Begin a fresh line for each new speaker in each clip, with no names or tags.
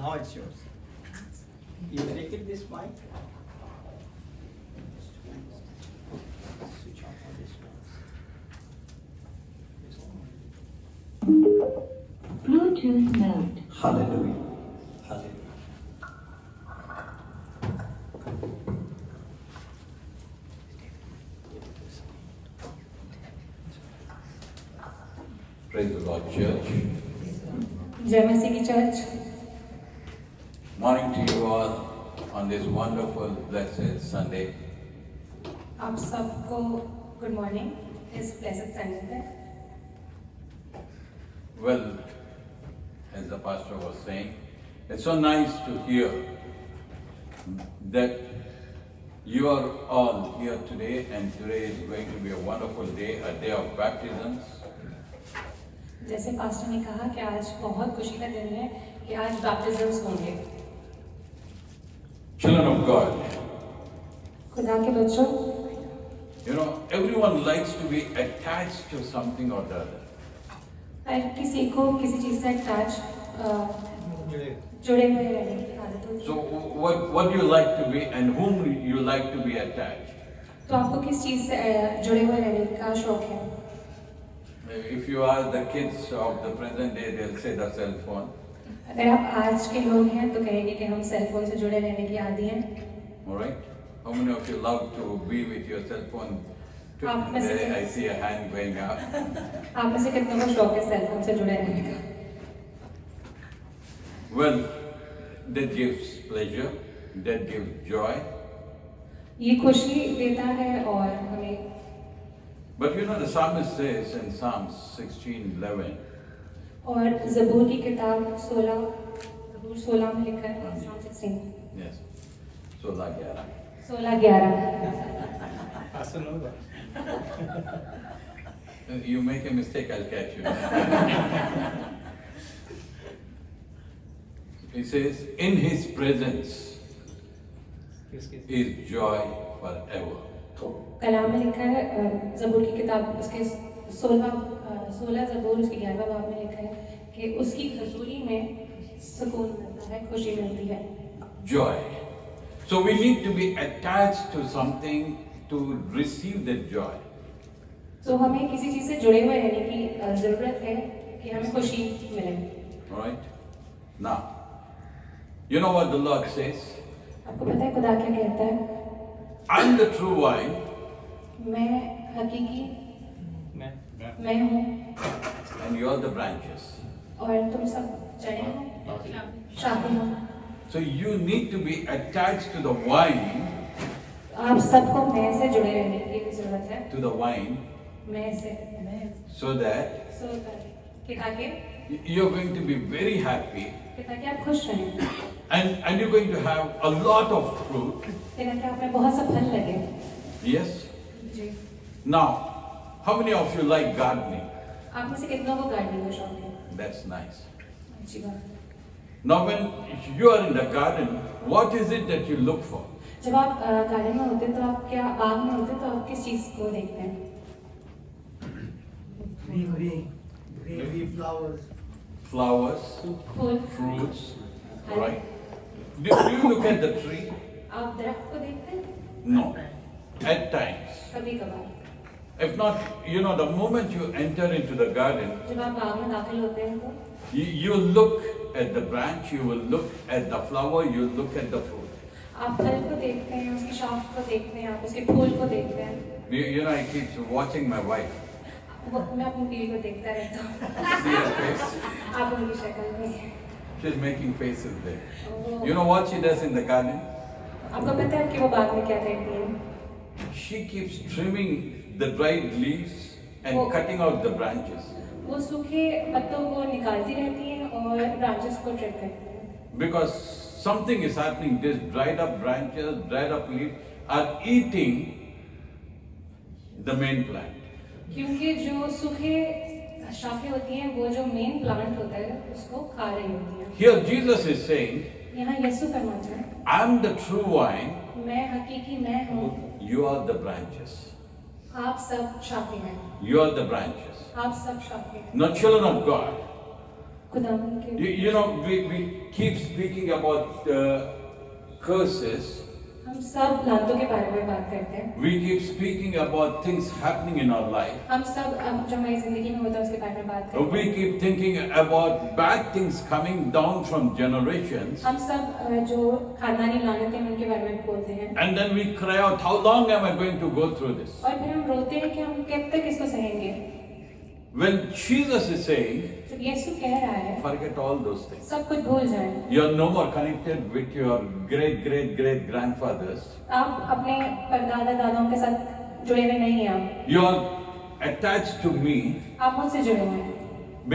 Now it's yours. You take it this mic. Switch off on this one.
Bluetooth mode.
Hallelujah. Hallelujah.
Praise the Lord, church.
जय मसीह की church.
Morning to you all on this wonderful, blessed Sunday.
आप सबको good morning इस blessed Sunday पे।
Well, as the pastor was saying, it's so nice to hear that you are all here today, and today is going to be a wonderful day, a day of baptisms.
जैसे pastor ने कहा कि आज बहुत खुशी का दिन है कि आज बैप्टिज्म्स होंगे।
Children of God,
खुदा के बच्चों,
you know, everyone likes to be attached to something or the other.
हर किसी को किसी चीज से अटैच जुड़े हुए रहने की आदत होती
So,
है।
what do you like to be, and whom you like to be attached?
तो आपको किस चीज से जुड़े हुए रहने का शौक है?
If you are the kids of the present day, they'll say the cell phone.
अगर आप आज के लोग हैं तो कहेंगे कि हम सेल फोन से जुड़े रहने की आदी हैं।
All right? How many of you love to be with your cell phone? Today I see a hand going up.
आप में से कितनों को शौक है सेल फोन से जुड़े रहने का?
Well, that gives pleasure, that gives joy.
ये खुशी देता है और हमें।
But you know, the psalmist says in Psalms 16:11,
और ज़बूर की किताब 16 में लिखा है, Psalm 16,
yes, 16:11.
16:11।
Pastor knows that.
You make a mistake, I'll catch you. He says, in his presence is joy forever.
कलाम में लिखा है, ज़बूर की किताब उसके 16 ज़बूर उसके 11वें बाब में लिखा है कि उसकी हजूरी में सुकून मिलता है, खुशी मिलती है।
Joy. So we need to be attached to something to receive that joy.
तो हमें किसी चीज़ से जुड़े हुए रहने की ज़रूरत है कि हमें खुशी मिले।
All right? Now, you know what the Lord says?
आपको पता है खुदा क्या कहता है?
I'm the true vine,
मैं हकीकी मैं हूँ
and you are the branches.
और तुम सब जड़ें हो, शाखें हो।
So you need to be attached to the vine,
आप सबको मैं से जुड़े रहने की जरूरत है।
to the vine,
मैं से
so that
कि ताकि
you're going to be very happy,
आप खुश रहें,
and you're going to have a lot of fruit.
कि आप में बहुत सा फल लगे।
Yes?
Ji.
Now, how many of you like gardening?
आप में से कितनों को गार्डनिंग का शौक है?
That's nice.
अच्छी बात।
Now, when you are in the garden, what is it that you look for?
जब आप गार्डन में होते हैं तो आप क्या बाग में होते हैं तो आप किस चीज को देखते हैं?
Maybe flowers.
Flowers,
fool,
fruits, right? Do you look at the tree?
आप दरख्त को देखते हैं?
No. At times.
कभी कभार।
If not, you know, the moment you enter into the garden,
जब आप बाग में दाखिल होते हैं तो
you look at the branch, you will look at the flower, you look at the fruit.
आप फल को देखते हैं, उसकी शाख को देखते हैं, आप उसके फूल को देखते हैं।
You know, I keep watching my wife.
मैं अपनी बीवी को देखता रहता हूँ।
See her face?
आप उनकी शक्ल में।
She's making faces there. You know what she does in the garden?
आपको पता है कि वो बाग में क्या करती है?
She keeps trimming the dried leaves and cutting out the branches.
वो सूखे पत्तों को निकालती रहती है और ब्रांचेस को ट्रिम करती है।
Because something is happening, these dried up branches, dried up leaves are eating the main plant.
क्योंकि जो सूखे शाखें होती हैं वो जो मेन प्लांट होता है उसको खा रही होती हैं।
Here Jesus is saying,
यहाँ यीशु फरमाता है,
I am the true vine,
मैं हकीकी मैं हूँ,
you are the branches.
आप सब शाखें हैं,
You are the branches.
आप सब शाखें हैं।
Now, children of God,
खुदावन के
You know, we keep speaking about curses.
हम सब लानतों के बारे में बात करते हैं.
We keep speaking about things happening in our life.
हम सब जो हमारी जिंदगी में होता है उसके बारे में बात करते
We
हैं.
keep thinking about bad things coming down from generations.
हम सब जो खानदानी लानतें हैं उनके बारे में बोलते हैं.
And then we cry out, how long am I going to go through this?
और फिर हम रोते हैं कि हम कब तक इसको सहेंगे.
When Jesus is saying,
जब यीशु कह रहा है
forget all those things.
सब कुछ भूल जाएं.
You're no more connected with your great grandfathers.
आप अपने परदादा दादाओं के साथ जुड़े हुए नहीं हैं. आप
You're attached to me
आप मुझसे जुड़े हुए हैं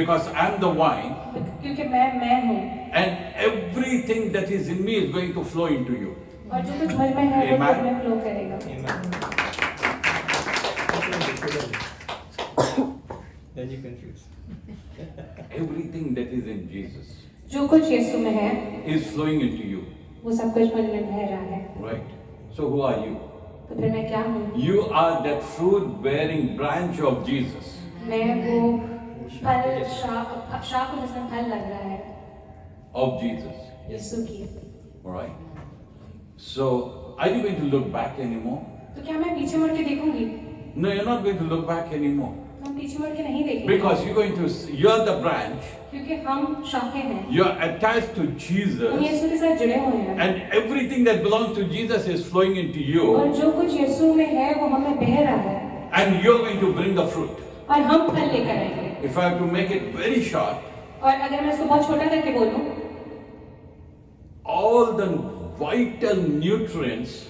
because I'm the vine,
क्योंकि मैं हूँ.
and everything that is in me is going to flow into you.
और जो कुछ मुझ में है वो
Amen.
तुम में फ्लो करेगा.
Then you confuse.
Everything that is in Jesus
जो कुछ यीशु में है
is flowing into you,
वो सब कुछ मुझ में बह रहा है.
right? So who are you?
तो फिर मैं क्या हूँ?
You are that fruit-bearing branch of Jesus.
मैं वो फल शाख को जिसमें फल लग रहा है
Of Jesus.
यीशु की.
All right. So, are you going to look back anymore?
तो क्या मैं पीछे मुड़ के देखूंगी?
No, you're not going to look back anymore.
हम पीछे मुड़ के नहीं देखेंगे.
Because you're the branch,
क्योंकि हम शाखें हैं.
you're attached to
हम
Jesus,
यीशु के साथ जुड़े हुए हैं.
and everything that belongs to Jesus is flowing into
और
you,
जो कुछ यीशु में है वो हमें बह रहा है.
and you're going to bring the fruit.
और हम फल लेकर आएंगे.
If I have to make it very short,
और अगर मैं इसको बहुत छोटा करके बोलूं,
all the vital nutrients,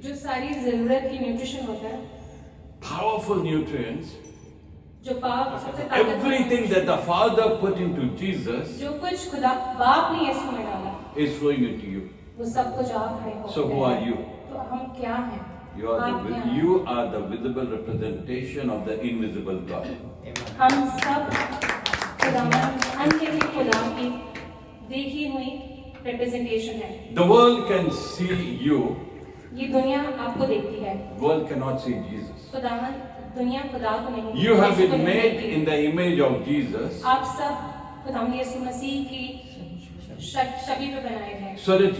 जो सारी जरूरत की न्यूट्रिशन होता है,
powerful nutrients,
जो पाप सबसे ताकतवर
everything that the Father put into Jesus
जो कुछ खुदा बाप ने यीशु में डाला
is flowing into you.
वो सब कुछ आप हैं.
So who are you?
तो हम क्या हैं?
You are
आप क्या हैं?
you are the visible representation of the invisible God.
हम सब खुदावन अनदेखे खुदा की देखी हुई रिप्रेजेंटेशन है.
The world can see you,
ये दुनिया आपको देखती है.
world cannot see Jesus.
खुदावन दुनिया खुदा को नहीं.
You have
यीशु को
been
नहीं
made
देखती.
in the image of Jesus
आप सब खुदावन यीशु मसीह की छवि पे बनाए हैं.
so that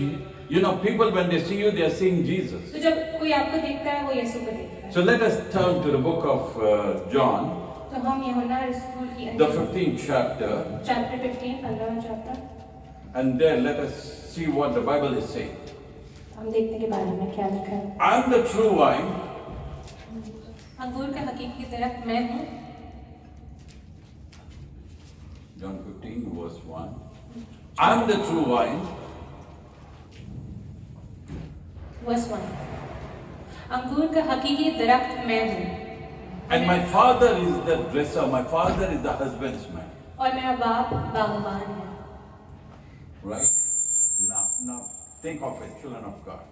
you know people when they see you they are seeing Jesus.
तो जब कोई आपको देखता है वो यीशु को देखता है.
So let us turn to the book of John,
तो हम यूहन्ना रसूल की
the 15th chapter,
चैप्टर 15 15वां chapter
and there let us see what the Bible is saying.
हम देखने के बारे में क्या लिखा है.
I am the true vine,
अंगूर का हकीकी दरख्त मैं हूँ.
John 15 verse 1. I am the true vine,
verse 1. अंगूर का हकीकी दरख्त मैं हूँ.
and my Father is the dresser, my Father is the husbandman.
और मेरा बाप बागबान है.
Right? Now think of it, children of God.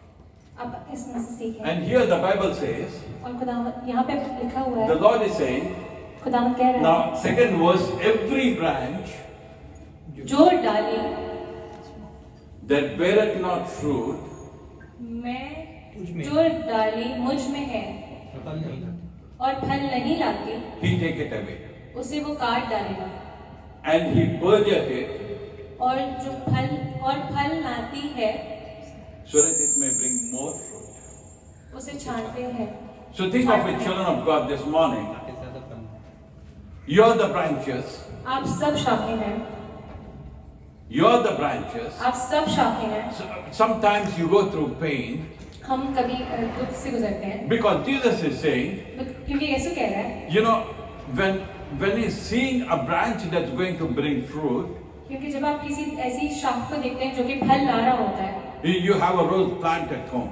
अब इसमें से सीखें.
And here the Bible says,
और खुदा यहाँ पे लिखा हुआ
the
है,
Lord is saying,
खुदा कह रहा है,
now second verse, every branch
जो डाली
that beareth not fruit,
मैं जो डाली मुझ में है और फल नहीं लाती
he taketh away.
उसे वो काट डालेगा.
And he purgeth it
और जो फल लाती है
so that it may bring more fruit.
उसे छांटते हैं.
So think of it, children of God, this morning. You're the branches.
आप सब शाखें हैं.
You're the branches.
आप सब शाखें हैं.
So, sometimes you go through pain
हम कभी दुख से गुजरते हैं.
because Jesus is saying,
क्योंकि यीशु कह रहा है,
you know, when he's seeing a branch that's going to bring fruit,
क्योंकि जब आप किसी ऐसी शाख को देखते हैं जो कि फल ला रहा होता है,
you have a rose plant at home.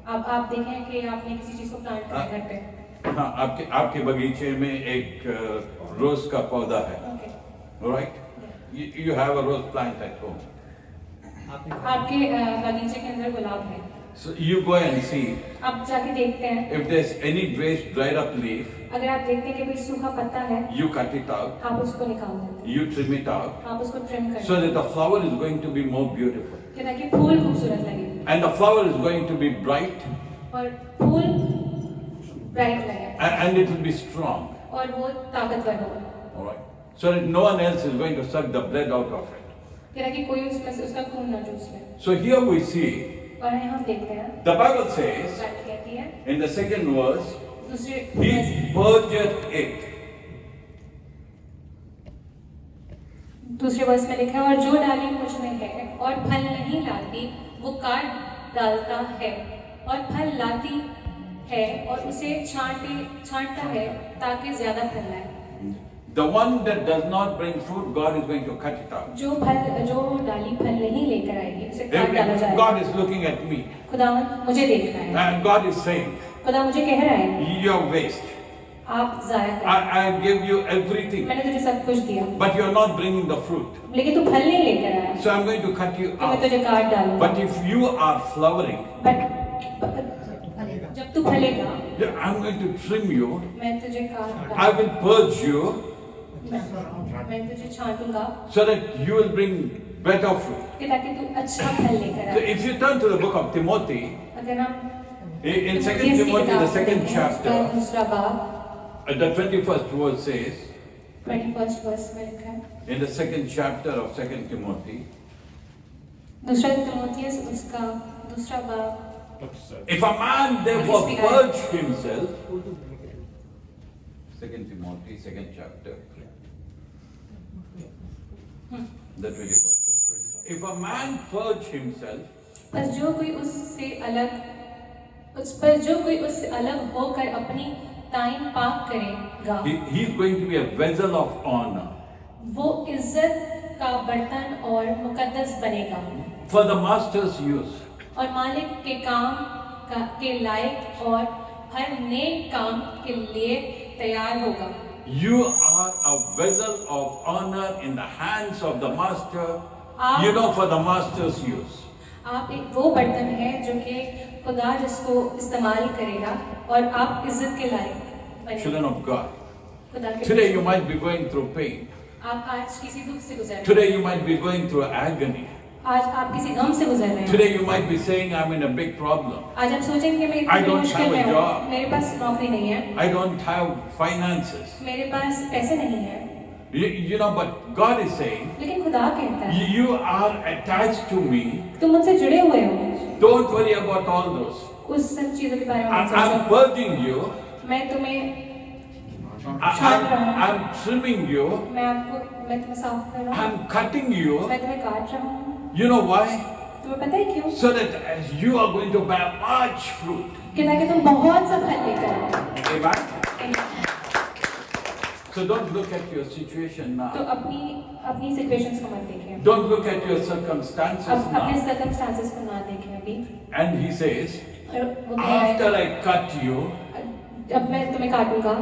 आप देखें कि आपने किसी चीज को प्लांट किया घर पे.
हाँ, आपके बगीचे में एक रोज का पौधा है.
Okay.
Alright? You have a rose plant at home.
आपके बगीचे के अंदर गुलाब है.
So you go and see
आप जाके देखते हैं,
if there's any waste dried up leaf,
अगर आप देखते हैं कि कोई सूखा पत्ता है,
you cut it out,
आप उसको निकाल देते हैं.
you trim it out,
आप उसको ट्रिम करते
so
हैं
that the flower is going to be more beautiful.
कि ताकि फूल खूबसूरत लगे.
And the flower is going to be bright
और फूल ब्राइट लगे
and it will be strong.
और वो ताकतवर हो.
Alright? so that no one else is going to suck the blood out of it.
ताकि कोई उसमें से उसका खून न चूस ले।
So here we see,
और यहाँ हम देखते हैं,
the Bible says
बाइबल कहती है,
in the second verse,
दूसरे
He purged it.
दूसरे वर्ष में लिखा है, और जो डाली मुझ में है और फल नहीं लाती वो काट डालता है, और फल लाती है और उसे छांटता है ताकि ज्यादा फल लाए।
The one that does not bring fruit, God is going to cut it out.
जो डाली फल नहीं लेकर आएगी उसे काट डाला जाएगा।
God is looking at me.
खुदावंद मुझे देख रहा है।
And God is saying,
खुदा मुझे कह रहा है,
you're waste.
आप जाया कर।
I give you everything,
मैंने तुझे सब कुछ दिया,
but you're not bringing the fruit.
लेकिन तू फल नहीं लेकर आया,
So I'm going to cut you
तो मैं
out.
तुझे काट डालूंगा।
But if you are flowering,
जब तू फलेगा,
I'm going to trim you.
मैं तुझे काट
I will purge you
मैं तुझे छांटूंगा,
so that you will bring better fruit.
ताकि तू अच्छा फल लेकर
So
आए।
if you turn to the book of Timothy,
अगर हम
in 2
तीमुथियुस की
Timothy, the
किताब
second
पढ़ेंगे,
chapter,
उसका दूसरा बाब,
the 21st verse says,
21st वर्ष में लिखा है,
in the second chapter of 2 Timothy,
दूसरा तीमुथियुस उसका दूसरा बाब,
if a man therefore purge himself, 2 Timothy, second chapter, the 21st verse. If a man purge himself,
पर जो कोई उससे अलग होकर अपनी ताइन पाक करेगा,
he is going to be a vessel of honor
वो इज्जत का बर्तन और मुकद्दस बनेगा
for the master's use.
और मालिक के काम के लायक और हर नेक काम के लिए तैयार होगा।
You are a vessel of honor in the hands of the master, for the master's use.
आप एक वो बर्तन है जो कि खुदा जिसको इस्तेमाल करेगा और आप इज्जत के लायक बनेंगे।
Children of God.
खुदा के
Today you might be going through pain.
आप आज किसी दुख से गुजर रहे हैं।
Today you might be going through agony.
आज आप किसी गम से गुजर रहे हैं।
Today you might be saying, I'm in a big problem.
आज आप सोचेंगे मैं
I
इतनी
don't
मुश्किल
have a
में हूँ,
job.
मेरे पास नौकरी नहीं है,
I don't have finances.
मेरे पास पैसे नहीं है,
But God is saying,
लेकिन खुदा कहता है
you are attached to me.
तुम मुझसे जुड़े हुए हो,
Don't worry about all those.
उस सब चीजों के बारे में मत
I'm
सोचो।
purging you.
मैं तुम्हें
I'm trimming you.
मैं तुम्हें साफ कर रहा हूँ,
I'm cutting you.
मैं तुम्हें काट रहा हूँ।
You know why?
तुम्हें पता है क्यों?
So that as you are going to bear much fruit.
कि ताकि तुम बहुत सा फल लेकर आओ।
Amen? So don't look at your situation
तो
now.
अपनी सिचुएशंस को मत देखें,
Don't look at your circumstances
अपने
now.
सर्कमस्टांसेस को ना देखें अभी।
And he says,
और वो कह रहा है,
after I cut you,
जब मैं तुम्हें काटूंगा,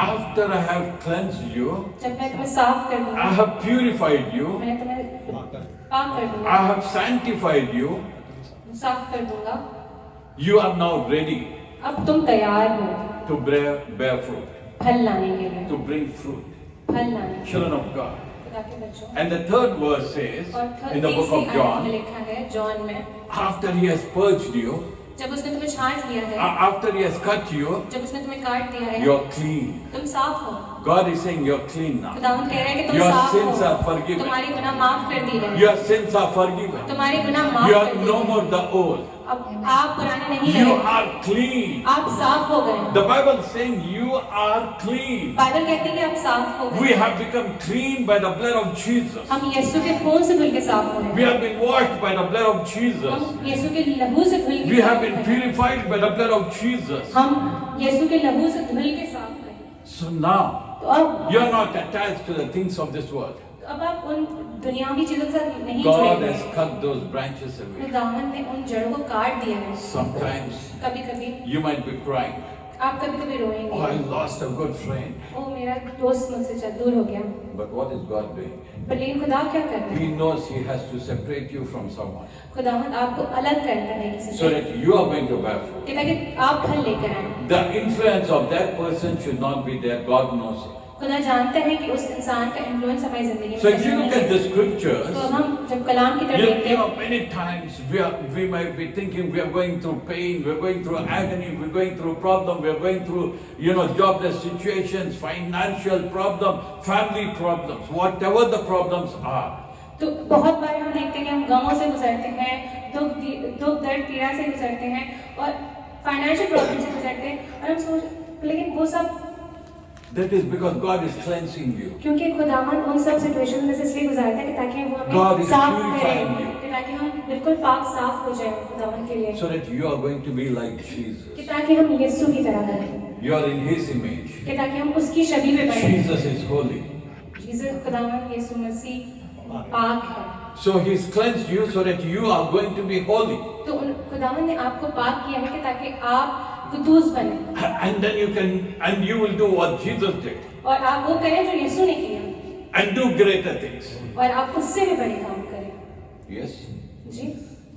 after I have cleansed you,
जब मैं तुम्हें साफ कर
I
दूंगा,
have purified you,
मैं तुम्हें पाक कर
I
दूंगा,
have sanctified you,
साफ कर दूंगा,
you are now ready
अब तुम तैयार हो
to bear fruit,
फल लाने के लिए,
to bring fruit.
फल लाने के लिए।
Children of God.
खुदा के बच्चों।
And the third verse says,
और
in the book
तीसरी
of
आयत में
John,
लिखा है जॉन में,
after he has purged you,
जब उसने तुम्हें छांट लिया है,
after he has cut you,
जब उसने तुम्हें काट दिया है,
you're clean.
तुम साफ हो।
God is saying you're clean now.
खुदावंद कह रहा है कि तुम
Your
साफ
sins
हो,
are forgiven.
तुम्हारे गुनाह माफ कर दिए गए,
Your sins are forgiven.
तुम्हारे गुनाह माफ
You
कर
are
दिए
no
गए।
more the old.
अब आप पुराने नहीं
You
रहे,
are clean.
आप साफ हो गए।
The Bible is saying you are clean.
Bible कहती है कि आप साफ हो
We
गए।
have become clean by the blood of Jesus.
हम यीशु के खून से धुल के साफ हो
We
गए।
have been washed by the blood of Jesus.
हम यीशु के लहू से धुल के
We have
साफ
been
हो गए।
purified by the blood of Jesus.
हम यीशु के लहू से धुल के साफ हो गए।
So now,
तो अब
you are not attached to the things of this world.
अब आप उन दुनियावी चीजों के साथ नहीं
God
जुड़े
has
हैं।
cut those branches away.
खुदावंद ने उन जड़ों को काट दिया है।
Sometimes
कभी कभी
you might be crying,
आप कभी कभी
oh, I
रोएंगे,
lost a good friend.
ओ मेरा दोस्त मुझसे दूर हो गया।
But what is God doing?
पर लेकिन खुदा क्या कर रहा है?
He knows He has to separate you from someone
खुदावंद आपको अलग करता है किसी
so
से,
that you are going to bear fruit.
कि ताकि आप फल लेकर आए।
The influence of that person should not be there. God knows it.
खुदा जानता है कि उस इंसान का इन्फ्लुएंस हमारी जिंदगी में
So if you
कैसे
look at
है।
the scriptures,
तो अब हम जब कलाम की तरफ देखते हैं,
many times we might be thinking we are going through pain, we are going through agony, we are going through problem, we are going through, jobless situations, financial problem, family problems, whatever the problems are.
तो बहुत बार हम देखते हैं कि हम गमों से गुजरते हैं, दुख दर्द पीड़ा से गुजरते हैं और फाइनेंशियल प्रॉब्लम से गुजरते हैं और हम सोच, लेकिन वो सब
That is because God is cleansing you.
क्योंकि खुदावन उन सब सिचुएशन में से इसलिए गुजारता है कि ताकि वो
God
हमें
is
साफ
purifying
करें,
you.
कि ताकि हम बिल्कुल पाक साफ हो जाएं खुदावन के लिए,
So that you are going to be like
कि
Jesus.
ताकि हम यीशु की तरह बनें,
You are in His image.
कि ताकि हम उसकी छवि में बनें।
Jesus is holy.
जीसस खुदावन यीशु मसीह पाक है,
So He's cleansed you so that you are going to be holy.
तो खुदावन ने आपको पाक किया है कि ताकि आप कुदूस बने
And then you will do what Jesus did.
और आप वो करें जो यीशु ने किया
And do greater things.
और आप उससे भी बड़े काम करें।
Yes?
Ji,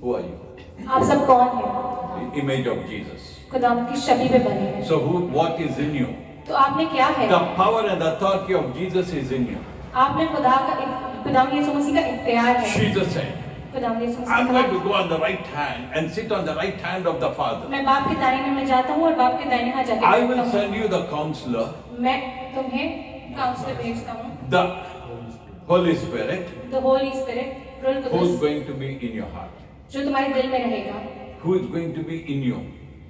Who are you?
आप सब कौन हैं?
The image of Jesus.
खुदावन की छवि में बने हैं।
So what is in you?
तो आपने क्या है?
The power and authority of Jesus is in you.
आपने खुदावन यीशु मसीह का इख्तियार है।
Jesus said,
खुदावन यीशु मसीह
I'm
ने
going
कहा,
to go on the right hand and sit on the right hand of the Father.
मैं बाप के दाहिने में जाता हूँ और बाप के दाहिने हाथ जाके
I
बैठता
will
हूँ।
send you the counselor,
मैं तुम्हें काउंसलर भेजता हूँ,
the Holy Spirit,
the Holi spirit, rule
who is
Quddus,
going to be in your heart,
जो तुम्हारे दिल में रहेगा,
who is going to be in you,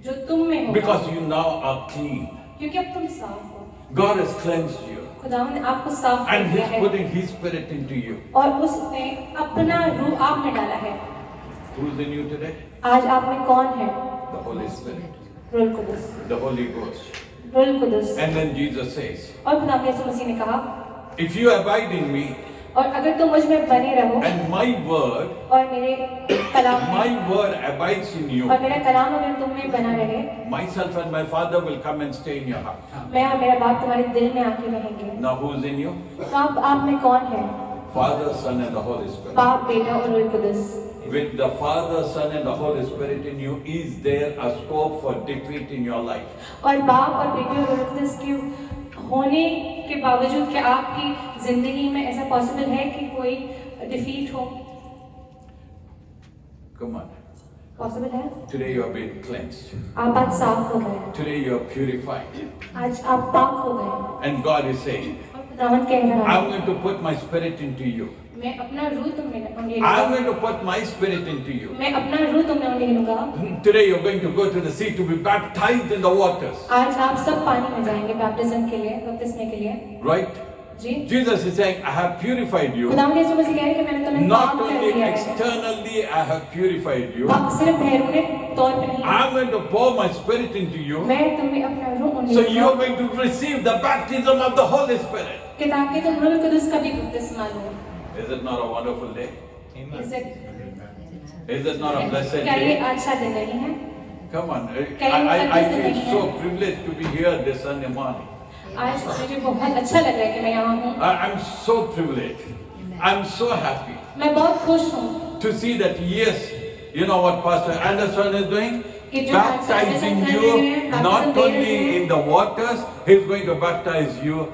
जो तुम में होगा,
because you now are clean.
क्योंकि अब तुम साफ हो।
God has cleansed you,
खुदावन ने आपको साफ कर
and
दिया
He's
है
putting His Spirit into you.
और उसने अपना रूह आप में डाला है।
Who's in you today?
आज आप में कौन है?
The Holy Spirit,
रूल कुदूस,
the Holy Ghost.
रूल कुदूस।
And then Jesus says,
और खुदावन यीशु मसीह ने कहा,
if you abide in me,
और अगर तुम मुझ में बने रहो
and my word
और मेरे कलाम में
abides in you,
और मेरा कलाम अगर तुम में बना रहे,
myself and my Father will come and stay in your heart.
मैं और मेरा बाप तुम्हारे दिल में आके रहेंगे।
Now who's in you?
तो आप में कौन है?
Father, Son and the Holy Spirit.
बाप, बेटा और रूह Quddus.
With the Father, Son and the Holy Spirit in you, is there a scope for defeat in your life?
और बाप और बेटे और रूह कुदूस के होने के बावजूद क्या आपकी जिंदगी में ऐसा पॉसिबल है कि कोई डिफीट हो?
Come on.
पॉसिबल है?
Today you are being cleansed.
आप आज साफ हो गए,
Today you are purified.
आज आप पाक हो गए
And God is saying,
और खुदावंद कह रहा है,
I'm going to put my spirit into you.
मैं अपना रूह तुम में
I'm
उंडेलूंगा,
going to put my spirit into you.
मैं अपना रूह तुम में उंडेलूंगा।
Today you're going to go to the sea to be baptized in the waters.
आज आप सब पानी में जाएंगे बैप्टिज्म के लिए, बपतिस्मे के लिए।
Right?
Ji,
Jesus is saying, I have purified you.
खुदावंद यीशु मसीह कह रहे हैं कि मैंने तुम्हें
Not
पाक कर
only
दिया है।
externally, I have purified you.
आप सिर्फ बैरूनी तौर पे नहीं,
I'm going to pour my spirit into you.
मैं तुम्हें अपना रूह
So you are
उंडेलूंगा
going to receive the baptism of the Holy Spirit.
कि ताकि तुम रूह कुदूस का भी बपतिस्मा लो।
Is it not a wonderful day?
Amen.
Is it not a blessed
क्या ये
day?
अच्छा दिन नहीं है?
Come on.
Can
I
you
feel
understand?
so privileged to be here this Sunday morning.
आज मुझे बहुत अच्छा लग रहा है कि मैं यहाँ हूँ।
I'm so privileged. I'm so happy
मैं बहुत खुश हूँ
to see that, yes, you know what Pastor Anderson is doing?
कि जो
Baptizing
Pastor Anderson कर
you
रहे हैं,
not
baptism दे रहे
only
हैं।
in the waters, He's going to baptize you,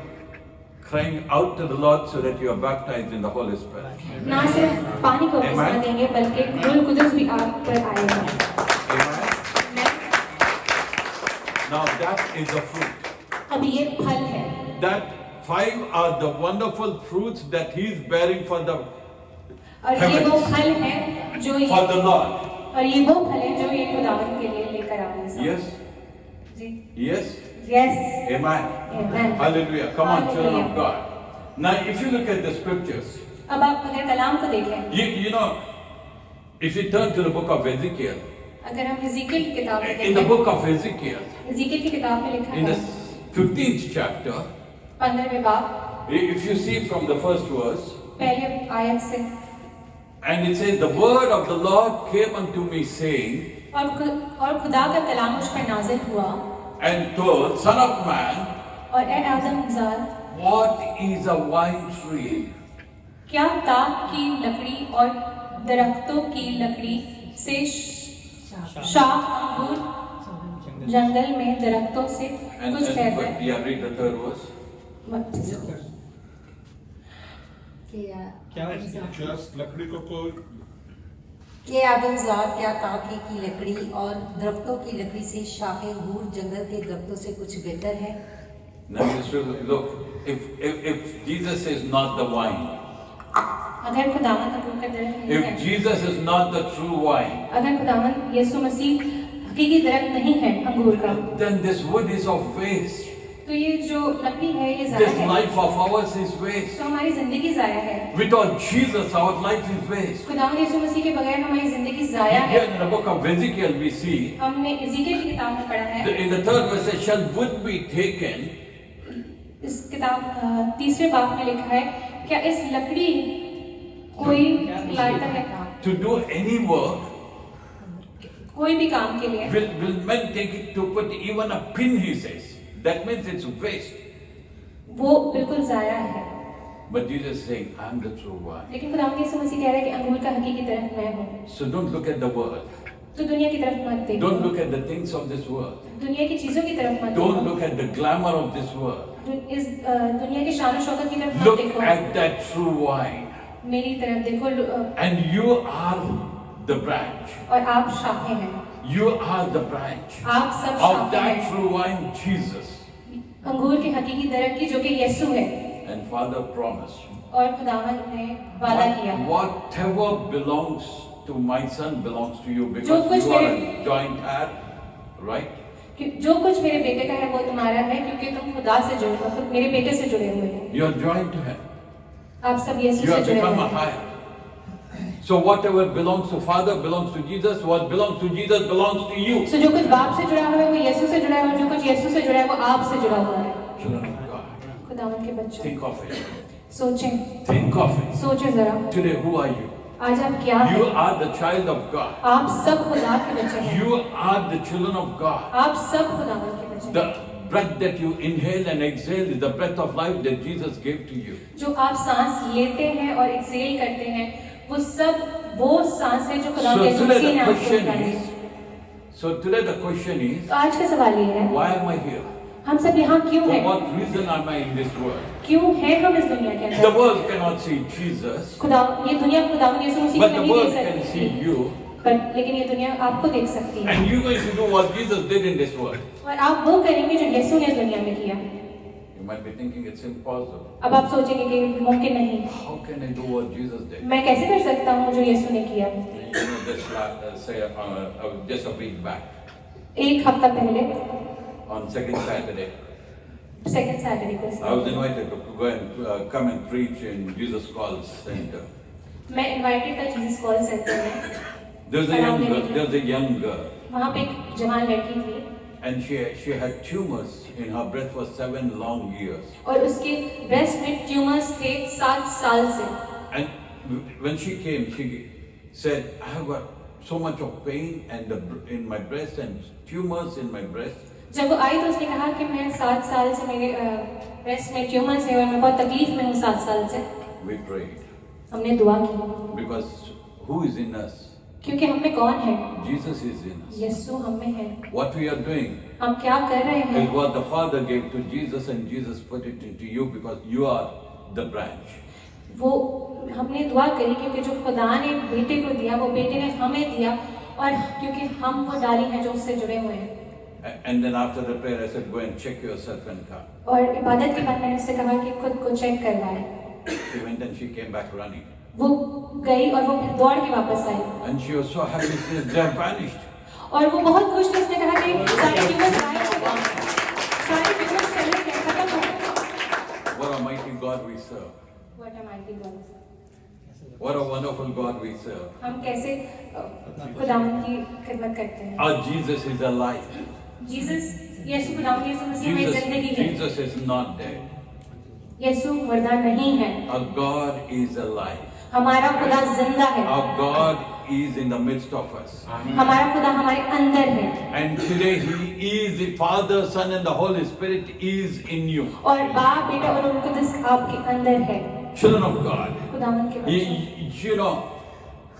crying out to the Lord so that you are baptized in the Holy Spirit.
ना सिर्फ पानी को बपतिस्मा
Amen.
देंगे बल्कि रूह कुदूस भी आप पर आएगा।
Amen.
मैं-
Now that is the fruit.
अब ये फल है,
That 5 are the wonderful fruits that He is bearing for the
और ये वो फल है जो
for the
ये
Lord.
और ये वो फल है जो ये खुदावंद के लिए लेकर आ रहे हैं।
Yes.
जी,
Yes.
Yes,
Amen.
Amen.
Hallelujah. Come on, children of
Hallelujah.
God. Now, if you look at the scriptures,
अब आप अगर कलाम को देखें,
you know, if you turn to the book of Ezekiel,
अगर हम इज़ीकिएल की किताब में
in the
देखें,
book of Ezekiel,
इज़ीकिएल की किताब में लिखा
in the
है
15th chapter,
15वें बाब
if you see from the first verse,
पहले आयत से,
and it says, the word of the Lord came unto me, saying,
और खुदा का कलाम मुझ पर नाजिल हुआ
and told, Son of man,
और ए आदम ज़ाद,
what is a wine tree?
क्या ताक की लकड़ी और दरख्तों की लकड़ी से शाख अंगूर जंगल में दरख्तों से
And
कुछ कहता है।
yeah, read the third verse.
क्या
Just लकड़ी को
के आदमजात क्या ताकी की लकड़ी और दरख्तों की लकड़ी से शाखें अंगूर जंगल के दरख्तों से कुछ बेहतर है?
Now just look, if Jesus is not the wine,
अगर खुदावंद अंगूर का दरख्त नहीं
if
है,
Jesus is not the true wine,
अगर खुदावंद यीशु मसीह हकीकी दरख्त नहीं है अंगूर का,
then this wood is of waste.
तो ये जो लकड़ी है ये जाया
This
है,
life of ours is waste.
तो हमारी जिंदगी जाया है।
Without Jesus, our life is waste.
खुदावंद यीशु मसीह के बगैर हमारी जिंदगी जाया
Here
है।
in the book of Ezekiel we see,
हमने इज़ीकियल की किताब में पढ़ा है,
in the third verse, says, shall wood be taken
इस किताब तीसरे बाब में लिखा है, क्या इस लकड़ी कोई लाता है,
to do any work?
कोई भी काम के लिए,
Will men take it to put even a pin, he says. That means it's waste.
वो बिल्कुल जाया है।
But Jesus is saying, I am the true wine.
लेकिन खुदावंद यीशु मसीह कह रहा है कि अंगूर का हकीकी दरख्त मैं हूँ।
So don't look at the world.
तो दुनिया की तरफ मत देखो,
Don't look at the things of this world.
दुनिया की चीजों की तरफ मत
Don't
देखो,
look at the glamour of this world.
इस दुनिया के शान शौकत की तरफ मत
Look
देखो,
at that true wine.
मेरी तरफ देखो,
And you are the branch.
और आप शाखें हैं,
You are the branch
आप सब
of
शाखें
that
हैं,
true wine, Jesus.
अंगूर के हकीकी दरख्त की जो कि यीशु है।
And Father promised,
और खुदावंद ने वादा किया,
whatever belongs to my son belongs to you,
जो
because
कुछ
you are
मेरे-
a joint heir, right?
कि जो कुछ मेरे बेटे का है वो तुम्हारा है, क्योंकि तुम खुदा से जुड़े हो, तुम मेरे बेटे से जुड़े हुए हो,
You are joined to him.
आप सब यीशु
You
से
have
जुड़े
become
हुए
a
हो।
higher. So whatever belongs to Father belongs to Jesus. What belongs to Jesus belongs to you.
So जो कुछ बाप से जुड़ा हुआ है वो यीशु से जुड़ा है, और जो कुछ यीशु से जुड़ा है वो आप से जुड़ा हुआ है।
Children of God,
खुदावंद के बच्चों,
think of it.
सोचें,
Think of it.
सोचें जरा,
Today, who are you?
आज आप क्या
You
हैं?
are the child of God.
आप सब खुदा के बच्चे हैं,
You are the children of God.
आप सब खुदावंद के बच्चे हैं।
The breath that you inhale and exhale is the breath of life that Jesus gave to you.
जो आप सांस लेते हैं और एक्सेल करते हैं, वो सब वो सांस है जो
So
खुदावंद यीशु
today
मसीह ने
the
आपको
question
निकाली।
is, so today the question is,
तो आज का सवाल ये है,
why am I here?
हम सब यहाँ क्यों
For
हैं?
what reason am I in this world?
क्यों हैं हम इस दुनिया के
The
अंदर?
world cannot see Jesus,
खुदा, ये दुनिया खुदावंद यीशु मसीह को
but the
नहीं
world
देख
can see
सकती,
you,
पर लेकिन ये दुनिया आपको देख सकती है,
and you're going to do what Jesus did in this world.
और आप वो करेंगे जो यीशु ने इस दुनिया में किया।
You might be thinking it's impossible.
अब आप सोचेंगे कि मुमकिन नहीं,
How can I do what Jesus did?
मैं कैसे कर सकता हूँ जो यीशु ने किया?
You know, just a week back,
एक हफ्ता पहले,
on second Saturday,
second Saturday को
I was invited to go and come and preach in Jesus Calls Center.
मैं इनवाइटेड था जीसस कॉल सेंटर में।
There's a young girl,
वहाँ पे एक जवान लड़की थी
and she had tumors in her breast for 7 long years.
और उसके ब्रेस्ट में ट्यूमर्स थे 7 साल से।
And when she came, she said, I have got so much of pain and in my breast and tumors in my breast.
जब वो आई तो उसने कहा कि मैं 7 साल से मेरे ब्रेस्ट में ट्यूमर्स है और मैं बहुत तकलीफ में हूँ 7 साल से।
We prayed
हमने दुआ की,
because who is in us?
क्योंकि हम में कौन है?
Jesus is in us.
यीशु हम में है।
What we are doing
हम क्या कर रहे हैं?
is what the Father gave to Jesus, and Jesus put it into you because you are the branch.
वो हमने दुआ करी क्योंकि जो खुदा ने बेटे को दिया वो बेटे ने हमें दिया, और क्योंकि हम वो डाली हैं जो उससे जुड़े हुए हैं।
And then after the prayer, I said, go and check yourself and come.
और इबादत के बाद मैंने उससे कहा कि खुद को चेक करवाए।
She went and she came back running.
वो गई और वो फिर दौड़ के वापस आई,
And she was so happy, she said, they have vanished.
और वो बहुत खुश थी। उसने कहा कि सारे ट्यूमर्स गायब हो गए, सारे ट्यूमर्स चले गए, खत्म हो गए।
What a mighty God we serve.
What a mighty God.
What a wonderful God we serve.
हम कैसे खुदावंद की खिदमत करते हैं।
Our Jesus is alive.
Jesus, यीशु खुदावंद यीशु मसीह में जिंदगी है।
Jesus is not dead.
यीशु मुर्दा नहीं है,
Our God is alive.
हमारा खुदा जिंदा है,
Our God is in the midst of us.
हमारा खुदा हमारे अंदर है,
And today He is the Father, Son and the Holy Spirit is in you.
और बाप, बेटा और उनको कुदस आपके अंदर है।
Children of God.
खुदावंद के बच्चे,
You know,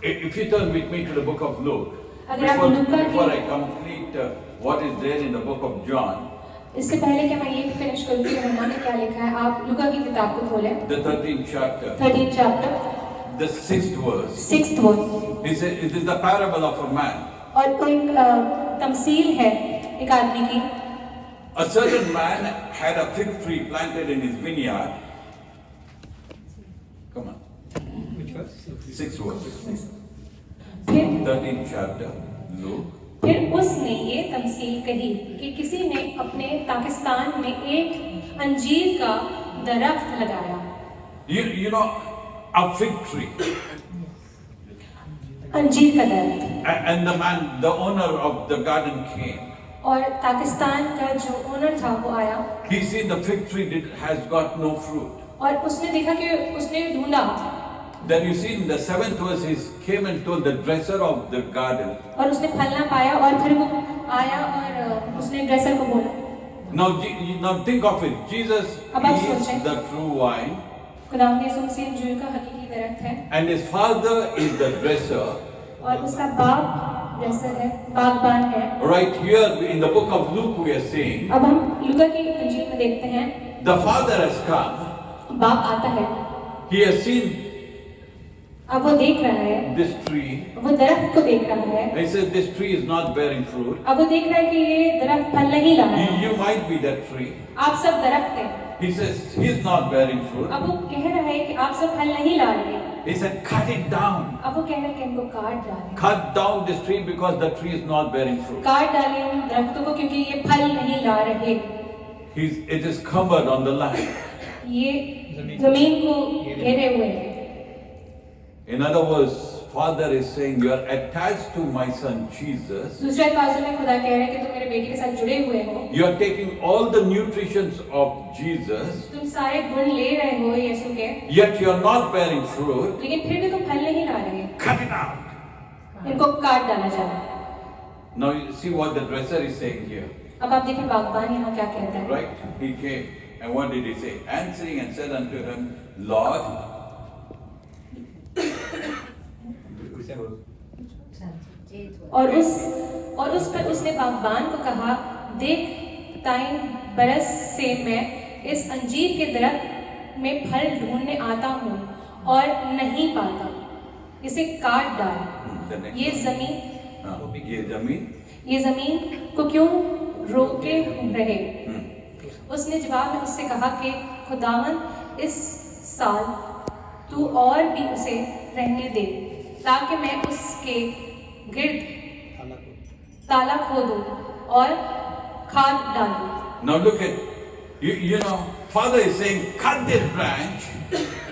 if you turn with me to the book of Luke,
अगर आप लूका की-
before I complete what is there in the book of John,
इससे पहले कि मैं ये फिनिश करूँ कि यूहन्ना ने क्या लिखा है, आप लूका की किताब को खोलें,
the 13th chapter,
13th chapter,
the 6th verse.
6th verse।
He said, it is the parable of a man.
और कोई तमसील है एक आदमी की।
A certain man had a fig tree planted in his vineyard. Come on.
Which verse?
6th verse.
फिर
13th chapter, Luke.
फिर उसने ये तमसील कही कि किसी ने अपने पाकिस्तान में एक अंजीर का दरख्त लगाया।
You know, a fig tree.
अंजीर का दरख्त।
And the man, the owner of the garden came.
और पाकिस्तान का जो ओनर था वो आया
He seen the fig tree has got no fruit.
और उसने देखा कि उसने ढूंढा
Then you see in the 7th verse, he came and told the dresser of the garden.
और उसने फल ना पाया और फिर वो आया और उसने ड्रेसर को बोला।
Now think of it. Jesus
अब आप
is
सोचें।
the true vine,
खुदावंद यीशु मसीह अंजीर का हकीकी दरख्त है
and his father is the dresser.
और उसका बाप ड्रेसर है, बागबान है।
Right here in the book of Luke, we are saying
अब हम लूका की अंजीर में देखते हैं,
the father has come.
बाप आता है,
He has seen
अब वो देख रहा है,
this tree.
वो दरख्त को देख रहा है,
He said this tree is not bearing fruit.
अब वो देख रहा है कि ये दरख्त फल नहीं ला रहा है।
You might be that tree.
आप सब दरख्त हैं।
He says he's not bearing fruit.
अब वो कह रहा है कि आप सब फल नहीं ला रहे।
He said cut it down.
अब वो कह रहा है कि इनको काट डालें।
Cut down this tree because the tree is not bearing fruit.
काट डालें उन दरख्तों को क्योंकि ये फल नहीं ला रहे।
It is covered on the land.
ये जमीन को घेरे हुए हैं।
In other words, Father is saying you are attached to my son Jesus.
दूसरे अल्फाजों में खुदा कह रहा है कि तुम मेरे बेटे के साथ जुड़े हुए हो।
You are taking all the nutritions of Jesus,
तुम सारे गुण ले रहे हो यीशु के,
yet you are not bearing fruit.
लेकिन फिर भी तुम फल नहीं ला रहे।
Cut it out.
इनको काट डाला जाए।
Now you see what the dresser is saying here,
अब आप देखिए बागबान यहाँ क्या कहता है।
right? He came and what did he say? Answering and said unto him, Lord.
और उस पर उसने बागबान को कहा, देख ताइन बरस से मैं इस अंजीर के दरख्त में फल ढूंढने आता हूँ और नहीं पाता, इसे काट डाल। ये जमीन को क्यों रोके रहे? उसने जवाब में उससे कहा कि खुदावंद इस साल तू और भी उसे रहने दे ताकि मैं उसके गिर्द ताला खोदूं और खाद डालूं।
Now look at, you know, Father is saying, cut this branch,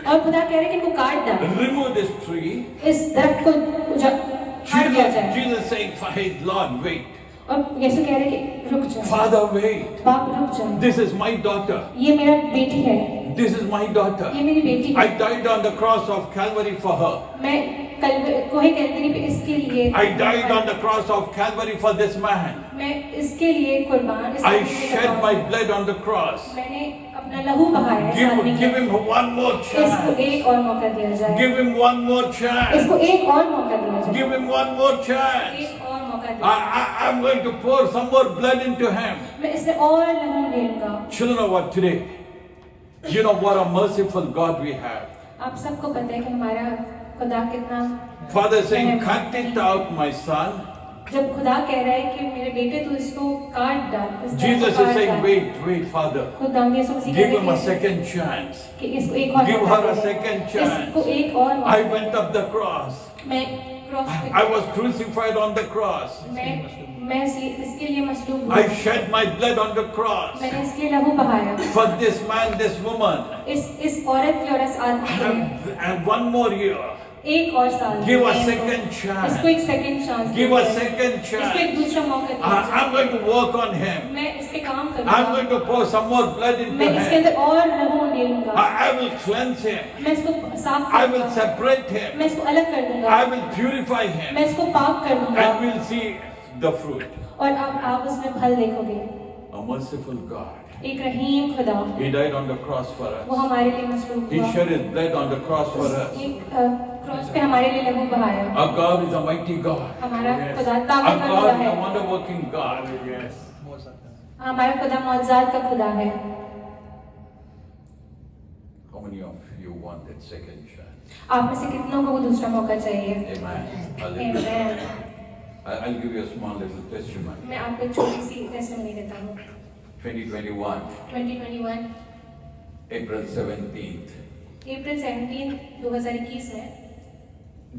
और खुदा कह रहे हैं कि इनको काट डाल,
remove this tree.
इस दरख्त को काट दिया जाए।
Jesus saying, hey, Lord, wait.
और यीशु कह रहे हैं कि रुक जाओ,
Father, wait.
बाप रुक जाओ,
This is my daughter.
ये मेरा बेटी है,
This is my daughter.
ये मेरी बेटी
I
है।
died on the cross of Calvary for her.
मैं कोहे कैलवरी पे इसके लिए,
I died on the cross of Calvary for this man.
मैं इसके लिए कुर्बान, इस
I
आदमी के
shed
लिए
my blood on the cross.
मैंने अपना लहू बहाया इस आदमी
Give
के।
him one more
इसको
chance.
एक और मौका दिया जाए,
Give him one more chance.
इसको एक और मौका दिया जाए,
Give him one more chance.
एक और मौका दिया जाए।
I'm going to pour some more blood into him.
मैं इसमें और लहू ले लूंगा।
Children of what today? You know what a merciful God we have.
आप सबको पता है कि हमारा खुदा कितना,
Father saying, cut it out, my son.
जब खुदा कह रहा है कि मेरे बेटे तू इसको काट डाल, इस दरख्त
Jesus
को
is
काट
saying,
डाल।
wait, Father.
खुदा यीशु मसीह
Give
कह
him a
रहे हैं
second chance.
कि इसको एक और
Give
मौका
her a
they.
second chance.
इसको एक और मौका
I
they.
went up the cross.
मैं क्रॉस पे,
I was crucified on the cross.
मैं इसके लिए मसलूब हूँ।
I shed my blood on the cross.
मैंने इसके लिए लहू बहाया।
For this man, this woman.
इस औरत की और इस आदमी के
And one more year.
एक और साल
Give a
दें
second
इनको।
chance.
इसको एक सेकंड चांस
Give a
दें।
second
इसको एक
chance.
दूसरा मौका दिया जाए।
I'm going to work on him.
मैं इस पे काम
I'm
करूंगा,
going to pour some more blood into
मैं इसके
him.
अंदर और लहू ले लूंगा,
I will cleanse him.
मैं इसको साफ
I
कर
will
दूंगा,
separate him.
मैं इसको अलग कर दूंगा,
I will purify him.
मैं इसको पाक कर दूंगा
And we'll see the fruit.
और आप उसमें फल देखोगे।
A merciful God.
एक रहीम खुदा,
He died on the cross for
वो
us.
हमारे लिए मसलूब
He
हुआ,
shed his blood on the cross for us.
एक क्रॉस पे हमारे लिए लहू बहाया।
Our God is a mighty God.
हमारा खुदा
Our
ताकतवर खुदा
God is
है,
a wonder working God.
हमारा खुदा मौजूद का खुदा है।
How many of you want that second chance?
आप में से कितनों को वो दूसरा मौका चाहिए?
Amen. Hallelujah.
Amen.
I'll give you a small little testimony.
मैं आपको एक छोटी सी टेस्टिमनी देता हूँ।
2021,
2021
April 17th,
अप्रैल 17 2021 में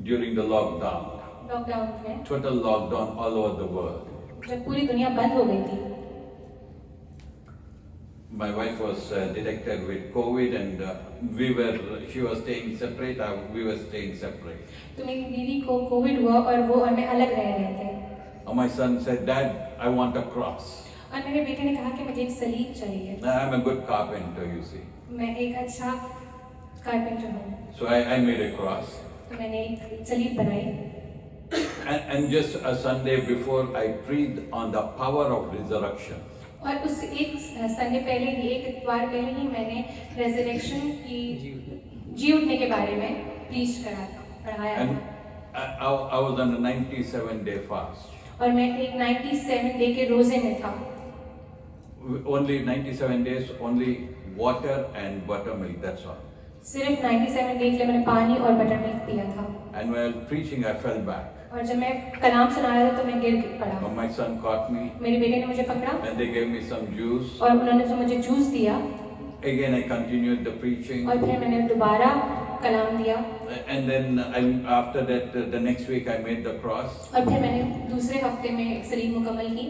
during the lockdown,
लॉकडाउन में
total lockdown all over the world.
जब पूरी दुनिया बंद हो गई थी,
My wife was detected with COVID, and she was staying separate. We were staying separate.
तो मेरी दीदी को कोविड हुआ और वो और मैं अलग रह रहे थे।
My son said, "Dad, I want a cross."
और मेरे बेटे ने कहा कि मुझे एक सलीब चाहिए।
I'm a good carpenter, you see.
मैं एक अच्छा कारपेंटर हूँ,
So I made a cross.
तो मैंने एक सलीब बनाई।
And just a Sunday before, I preached on the power of resurrection.
और उस एक संडे पहले ही, एक इतवार पहले ही मैंने रेजरेक्शन की जी उठने के बारे में प्रीच करा था, पढ़ाया
And
था।
I was on a 97-day fast.
और मैं एक 97 डे के रोजे में था।
Only 97 days, only water and buttermilk, that's all.
सिर्फ 97 डे के लिए मैंने पानी और बटर मिल्क पिया था।
And while preaching, I fell back.
और जब मैं कलाम सुना रहा था तो मैं गिर पड़ा।
My son caught me,
मेरे बेटे ने मुझे पकड़ा
and they gave me some juice.
और उन्होंने जो मुझे जूस दिया,
Again, I continued the preaching.
और फिर मैंने दोबारा कलाम दिया,
And then after that, the next week, I made the cross.
और फिर मैंने दूसरे हफ्ते में एक सलीब मुकम्मल की।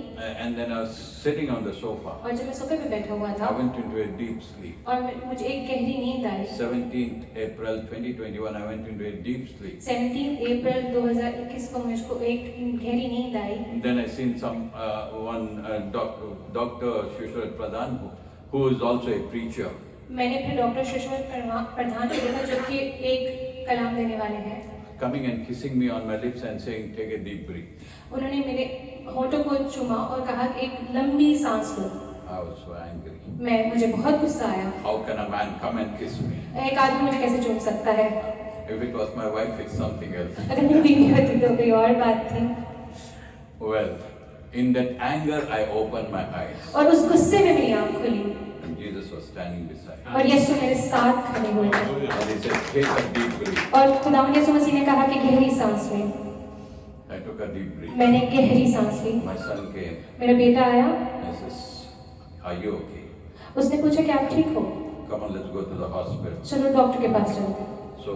And then I was sitting on the sofa.
और जब मैं सोफे पे बैठा हुआ था
I went into a deep sleep.
और मुझे एक गहरी नींद आई।
17th April 2021, I went into a deep sleep.
17 अप्रैल 2021 को मुझको एक गहरी नींद आई।
And then I seen Dr. Shushwat Pradhan, who is also a preacher.
मैंने फिर डॉक्टर सुषमत प्रधान को देखा जो कि एक कलाम देने वाले हैं।
Coming and kissing me on my lips and saying, "Take a deep breath."
उन्होंने मेरे होठों को चूमा और कहा कि एक लंबी सांस लो।
I was so angry.
मुझे बहुत गुस्सा आया।
How can a man come and kiss me?
एक आदमी मुझे कैसे चूम सकता है?
If it was my wife, it's something else.
अगर मेरी बीवी होती तो कोई और बात थी।
Well, in that anger, I opened my eyes.
और उस गुस्से में मेरी आँख खुली
And Jesus was standing beside me.
और यीशु मेरे साथ खड़े हुए थे।
And he said, "Take a deep breath."
और खुदावंद यीशु मसीह ने कहा कि गहरी सांस ले।
I took a deep breath.
मैंने गहरी सांस ली।
My son came.
मेरा बेटा आया,
He says, "Are you okay?
उसने पूछा कि आप ठीक हो?
Come on, let's go to the hospital."
चलो डॉक्टर के पास चलते।
So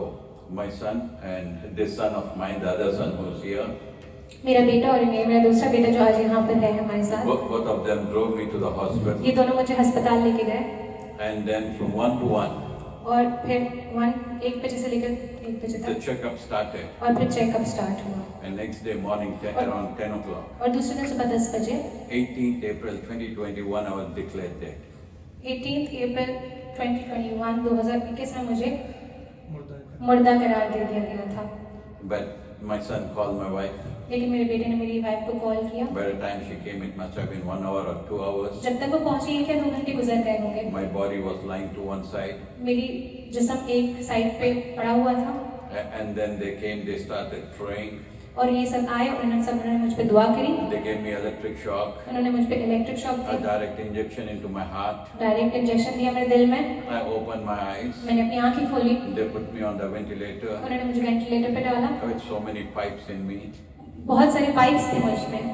my son and this son of mine, the other son who's here,
मेरा बेटा और मेरा दूसरा बेटा जो आज यहाँ पर है हमारे साथ,
both of them drove me to the hospital.
ये दोनों मुझे अस्पताल लेके गए।
And then from 1 to 1,
और फिर 1 बजे से लेकर 1 बजे
the
तक
checkup started.
और फिर चेकअप स्टार्ट हुआ।
And next day morning, around 10 o'clock,
और दूसरे दिन सुबह 10 बजे
18th April 2021, I was declared dead.
18 अप्रैल 2021 में मुझे
मुर्दा का।
मुर्दा करार दे दिया गया था।
But my son called my wife.
लेकिन मेरे बेटे ने मेरी वाइफ को कॉल किया।
By the time she came, it must have been 1 hour or 2 hours.
जब तक वो पहुंची क्या 2 घंटे गुजर गए होंगे।
My body was lying to one side.
मेरी जिस्म एक साइड पे पड़ा हुआ था
And then they came, they started praying.
और ये सब आए और उन्होंने मुझ पे दुआ करी।
They gave me electric shock,
उन्होंने मुझ पे इलेक्ट्रिक शॉक
a
दिया,
direct injection into my heart.
Direct injection दिया मेरे दिल में।
I opened my eyes.
मैंने अपनी आंखें खोली,
They put me on the ventilator
उन्होंने मुझे वेंटिलेटर पे डाला।
with so many pipes in me.
बहुत सारे पाइप्स थे मुझ में।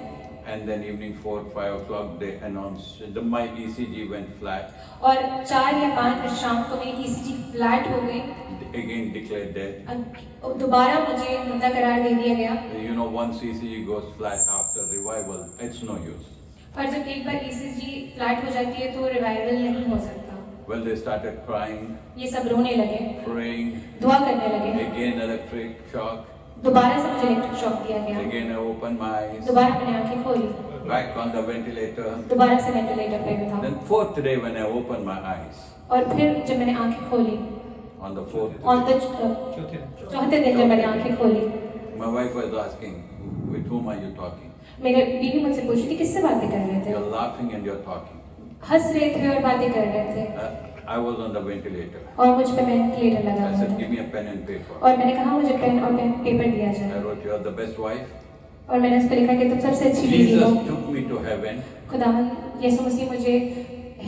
And then evening 4-5 o'clock, they announced my ECG went flat.
और 4 या 5 बजे शाम को मेरी ECG फ्लैट हो गई।
Again declared dead.
अब दोबारा मुझे मुर्दा करार दे दिया गया।
You know, once ECG goes flat after revival, it's no use.
और जब एक बार ECG फ्लैट हो जाती है तो रिवाइवल नहीं हो सकता।
Well, they started crying,
ये सब रोने लगे,
praying.
दुआ करने लगे।
Again electric shock.
दोबारा से मुझे इलेक्ट्रिक शॉक दिया गया।
Again I opened my eyes.
दोबारा मैंने आंखें खोली,
Back on the ventilator.
दोबारा से वेंटिलेटर पे था।
Then 4th day when I opened my eyes,
और फिर जब मैंने आंखें खोली,
on the 4th
on the
day,
चौथे दिन जब मैंने आंखें खोली,
my wife was asking, "With whom are you talking?
मेरे बीवी मुझसे पूछ रही थी किससे बातें कर रहे थे।
You're laughing and you're talking."
हंस रहे थे और बातें कर रहे थे
I was on the ventilator.
और मुझ पे वेंटिलेटर लगा
I
हुआ
said,
था।
"Give me a pen and paper."
और मैंने कहा मुझे पेन और पेपर दिया
I
जाए
wrote, "You're the best wife."
और मैंने उस पर लिखा कि तुम सबसे अच्छी बीवी हो।
Jesus took me to heaven
खुदावंद यीशु मसीह मुझे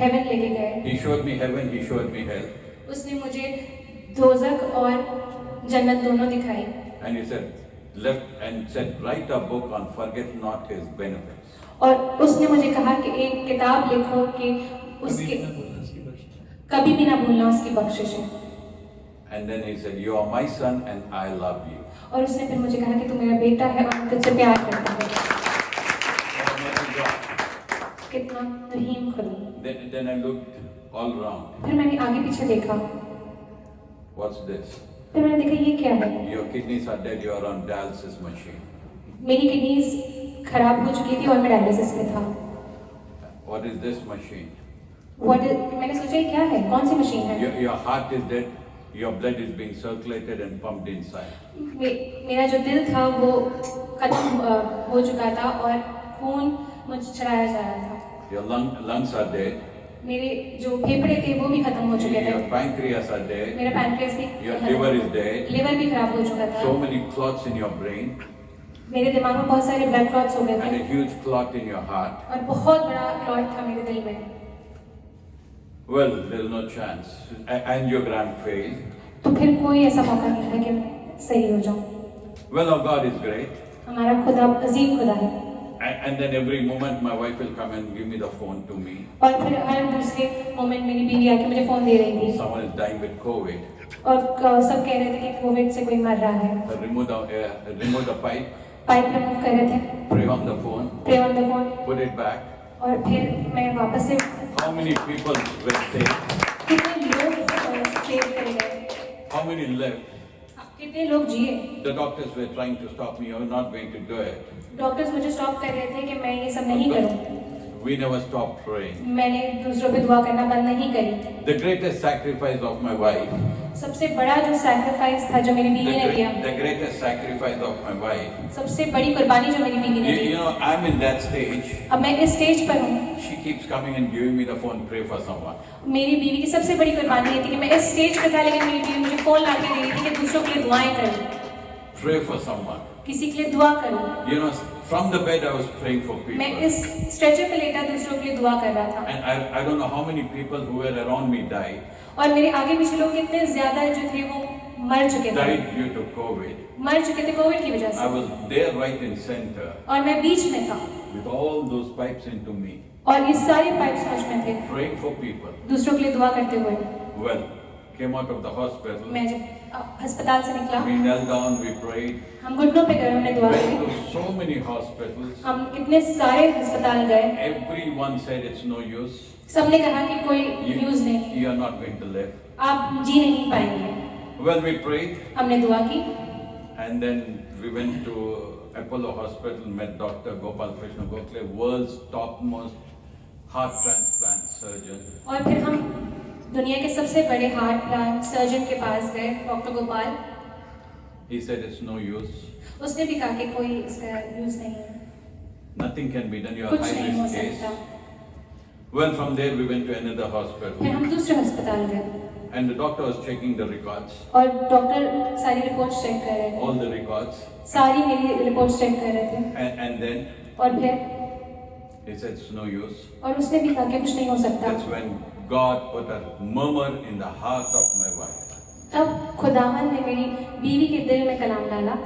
हेवन लेके गए।
He showed me heaven, he showed me hell.
उसने मुझे दोज़ख और जन्नत दोनों दिखाई
And he said, write a book on forget not his benefits.
और उसने मुझे कहा कि एक किताब लिखो कि उसके कभी भी ना भूलना उसकी बख्शिश है।
And then he said, you are my son and I love you.
और उसने फिर मुझे कहा कि तू मेरा बेटा है और मैं तुझसे प्यार करता हूँ।
Almighty God.
कितना रहीम खुदा।
Then I looked all around.
फिर मैंने आगे पीछे देखा,
What's this?
फिर मैंने देखा ये क्या है।
Your kidneys are dead, you are on dialysis machine.
मेरी किडनीज खराब हो चुकी थी और मैं डायलिसिस में था।
What is this machine?
मैंने सोचा ये क्या है, कौन सी मशीन है।
Your heart is dead, your blood is being circulated and pumped inside.
मेरा जो दिल था वो खत्म हो चुका था और खून मुझे चढ़ाया जा रहा था।
Your lungs are dead.
मेरे जो फेफड़े थे वो भी खत्म हो चुके थे।
Your pancreas are dead.
मेरा पैनक्रियास भी
Your liver is dead.
Liver भी खराब हो चुका था।
So many clots in your brain
मेरे दिमाग में बहुत सारे ब्लड क्लॉट्स हो गए
and a
थे
huge clot in your heart.
और बहुत बड़ा क्लॉट था मेरे दिल में।
Well, there's no chance. Angiogram failed.
तो फिर कोई ऐसा मौका नहीं था कि मैं सही हो जाऊं।
Well, our God is great.
हमारा खुदा अजीब खुदा है।
And then every moment my wife will come and give me the phone to me.
और फिर हर दूसरे मोमेंट मेरी बीवी आके मुझे फोन दे रही थी
Someone is dying with COVID.
और सब कह रहे थे कि कोविड से कोई मर रहा है।
Remove the pipe,
pipe remove कर रहे थे,
pray on the phone,
pray on the phone,
put it back.
और फिर मैं वापस से
How many people will say?
कितने लोग सेव करे गए,
How many live?
कितने लोग जिए।
The doctors were trying to stop me. You're not going to do it.
Doctors मुझे स्टॉप कर रहे थे कि मैं ये सब नहीं करूं।
We never stopped praying.
मैंने दूसरों पे दुआ करना बंद नहीं करी।
The greatest sacrifice of my wife,
सबसे बड़ा जो सैक्रिफाइस था जो मेरी बीवी ने किया,
the greatest sacrifice of my wife.
सबसे बड़ी कुर्बानी जो मेरी बीवी ने
You
the.
know, I'm in that stage.
अब मैं इस स्टेज पर हूँ।
She keeps coming and giving me the phone, pray for someone.
मेरी बीवी की सबसे बड़ी कुर्बानी ये थी कि मैं इस स्टेज पर था लेकिन मेरी बीवी मुझे फोन ला के दे रही थी कि दूसरों के लिए दुआएं करूं,
Pray for someone.
किसी के लिए दुआ करूं।
You know, from the bed I was praying for
मैं
people.
इस स्ट्रेचर पे लेटा दूसरों के लिए दुआ कर रहा था
And I don't know how many people who were around me died.
और मेरे आगे पीछे लोग कितने ज्यादा जो थे वो मर चुके थे,
Died due to COVID.
मर चुके थे कोविड की वजह
I
से,
was there right in center
और मैं बीच में था
with all those pipes into me,
और ये सारे पाइप्स मुझ में थे,
praying for people.
दूसरों के लिए दुआ करते हुए।
Well, came out of the hospital.
मैं जब अस्पताल से निकला,
We knelt down, we prayed.
हम घुटनों पे गए, हमने दुआ
Went
की।
to so many hospitals.
हम कितने सारे अस्पताल गए,
Everyone said it's no use.
सबने कहा कि कोई न्यूज नहीं,
You are not going to live.
आप जी नहीं पाएंगे।
Well, we prayed,
हमने दुआ की
and then we went to Apollo Hospital, met Dr. Gopal Krishna Gokhale, world's topmost heart transplant surgeon.
और फिर हम दुनिया के सबसे बड़े हार्ट प्लांट सर्जन के पास गए, doctor Gopal.
He said it's no use.
उसने भी कहा कि कोई इसका यूज नहीं है,
Nothing can be done. You are
कुछ
high
नहीं हो
risk case.
सकता।
Well, from there we went to another
फिर
hospital,
हम दूसरे अस्पताल गए
and the doctor was checking the records,
और डॉक्टर सारी रिपोर्ट्स चेक कर रहे थे,
all the records,
सारी मेरी रिपोर्ट्स चेक कर रहे थे।
and then
और फिर
he said it's no use.
और उसने भी कहा कि कुछ नहीं हो सकता।
That's when God put a murmur in the heart of my wife.
तब खुदावन ने मेरी बीवी के दिल में कलाम डाला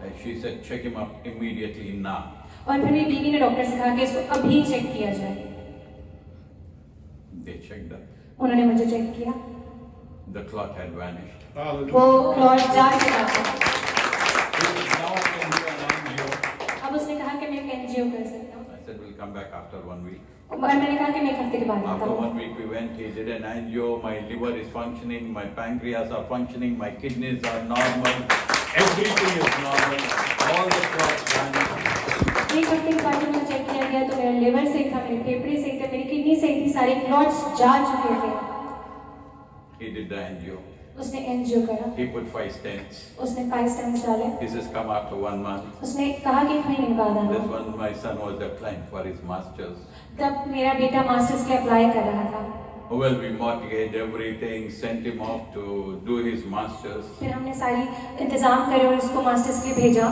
And she said, check him up immediately now.
और फिर मेरी बीवी ने डॉक्टर से कहा कि इसको अभी चेक किया जाए।
They checked that.
उन्होंने मुझे चेक किया,
The clot had vanished.
वो क्लॉट जा चुका था।
Now I can do an angio.
अब उसने कहा कि मैं एक एनजीओ कर सकता हूँ,
I said, we'll come back after 1 week.
और मैंने कहा कि मैं एक हफ्ते के बाद आता
After
हूँ।
1 week we went, he did an angio, my liver is functioning, my pancreas are functioning, my kidneys are normal, everything is normal, all the clots vanished.
एक हफ्ते के बाद मुझे चेक किया गया तो मेरा लिवर सही था, मेरे फेफड़े सही थे, मेरी किडनी सही थी, सारे क्लॉट्स जा चुके थे।
He did the angio.
उसने एनजीओ करा,
He put 5 stents.
उसने 5 स्टेंट्स डाले,
He says, come after 1 month.
उसने कहा कि 1 महीने बाद
This
आना।
one, my son was applying for his masters.
तब मेरा बेटा मास्टर्स के अप्लाई कर रहा था।
Well, we mortgaged everything, sent him off to do his masters.
फिर हमने सारी इंतजाम करे और उसको मास्टर्स के लिए भेजा।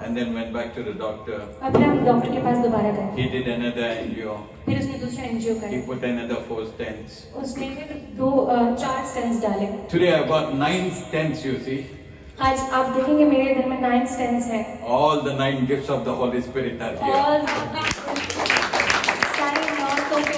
and then went back to the doctor.
और फिर हम डॉक्टर के पास दोबारा गए,
He did another angio.
फिर उसने दूसरा एंजियो
He
करा,
put another 4 stents.
उसने फिर 4 स्टेंट्स डाले।
Today I got 9 stents, you see.
आज आप देखेंगे मेरे घर में 9 स्टेंट्स हैं।
All the 9 gifts of the Holy Spirit are here.
और सारे 9 तोहफे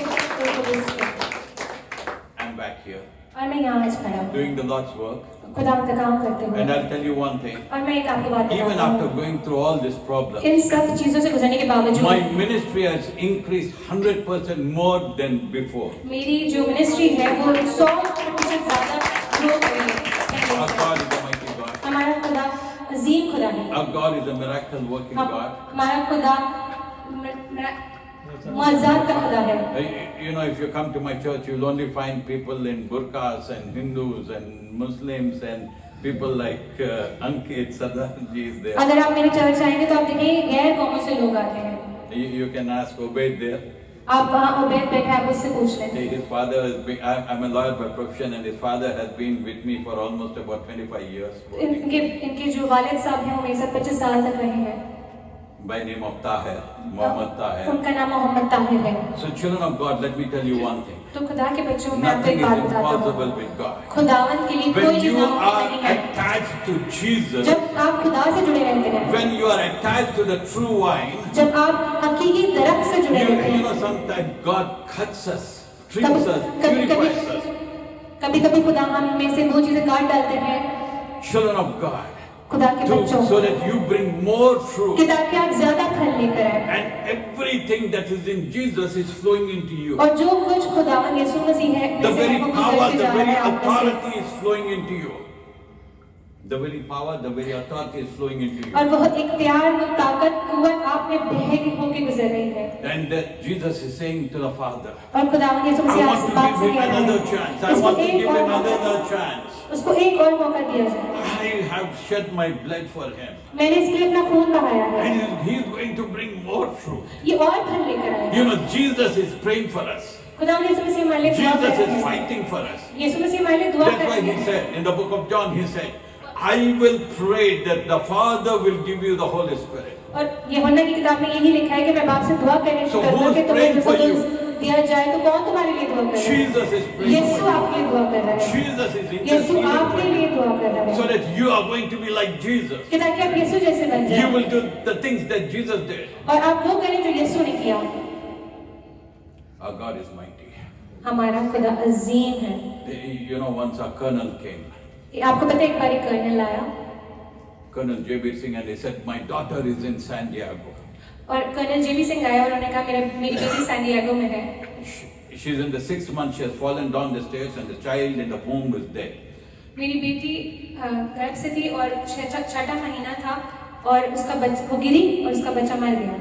I'm back here
और मैं यहाँ आज खड़ा हूँ,
doing the Lord's work.
खुदा का काम करते हुए।
And I'll tell you one thing.
और मैं एक आपको बात
Even
बताता
after
हूँ,
going through all this problem,
इन सब चीजों से गुजरने के बावजूद
my ministry has increased 100% more than before.
मेरी जो मिनिस्ट्री है वो 100% ज्यादा ग्रो कर रही
Our
है।
God is a mighty God.
हमारा खुदा अजीम खुदा है।
Our God is a miracle working God.
हमारा खुदा मौजूद का खुदा है।
You know, if you come to my church, you'll only find people in burqas and Hindus and Muslims and people like Ankit Sadarji is there.
अगर आप मेरी church आएंगे तो आप देखेंगे गैर कौमों से लोग आते हैं।
You can ask Obed there.
आप वहाँ उबैद बैठे आप उससे पूछ लें।
His father has been, I'm a lawyer by profession, and his father has been with me for almost about 25 years.
इनके जो वालिद साहब हैं वो मेरे साथ 25 साल तक रहे हैं।
By name of Tahir, Muhammad Tahir.
उनका नाम मोहम्मद ताहिर है।
So children of God, let me tell you one thing.
तो खुदा के बच्चों में आपको
Nothing
एक बात
is
बताता
impossible
हूँ,
with God.
खुदावन के लिए कोई
When
चीज
you
नामुमकिन नहीं
are
है।
attached to Jesus,
जब आप खुदा से जुड़े रहते हैं,
when you are attached to the true vine,
जब आप हकीकी दरख्त से जुड़े रहते
you
हैं,
know sometimes God cuts us, trims us, purifies us.
कभी कभी खुदा हम में से वो चीजें काट डालते हैं
Children of God,
खुदा के बच्चों
so that you bring more fruit.
कि ताकि आप ज्यादा फल लेकर आए
And everything that is in Jesus is flowing into you.
और जो कुछ खुदावन यीशु मसीह है
The
में से
very
है, वो
power,
गुजरते
the
जा रहा
very
है आप में से।
authority is flowing into you. The very power, the very authority is flowing into you.
और वो इख्तियार वो ताकत कुव्वत आप में बह होके गुजर रही है
And that Jesus is saying to the Father,
और खुदावन यीशु
I
मसीह
want
आपसे
to
बात
give
से
him
कह रहा
another
है
chance. I
उसको
want to
एक
give
और
him
मौका
another chance.
उसको एक और मौका दिया जाए।
I have shed my blood for him.
मैंने इसके लिए अपना खून बहाया है,
And he is going to bring more fruit.
ये और फल लेकर आएगा।
You know, Jesus is praying for us.
खुदावन यीशु मसीह हमारे लिए दुआ कर
Jesus
रहे
is
हैं।
fighting for us.
यीशु मसीह हमारे लिए दुआ
That's
कर
why
रहे
he
हैं।
said, in the book of John, he said, I will pray that the Father will give you the Holy Spirit.
और यूहन्ना की किताब में यही लिखा है कि मैं बाप से दुआ करने
So
करूंगा
who's
कि तुम्हें
praying for you?
दिया जाए, तो कौन तुम्हारे लिए दुआ कर रहा है?
Jesus is praying
Yeshu
for
आपके लिए दुआ कर रहा
you.
है।
Jesus is
यीशु
interceding
आपके
for
लिए
you.
दुआ कर रहा
So
है
that you are going to be like Jesus.
कि ताकि आप यीशु जैसे बन
You
जाएं
will do the things that Jesus did.
और आप वो करें जो यीशु ने किया।
Our God is mighty.
हमारा खुदा अजीम है।
You know, once a colonel came,
आपको पता है एक बार एक कर्नल आया
Colonel J.B. Singh, and he said, my daughter is in San Diego.
और कर्नल जेबी सिंह आया और उन्होंने कहा मेरी बेटी सैन डिएगो में है।
She's in the 6th month, she has fallen down the stairs and the child in the womb is dead.
मेरी बेटी गर्भ से थी और छठा महीना था और उसका बच्चा वो गिरी और उसका बच्चा मर गया।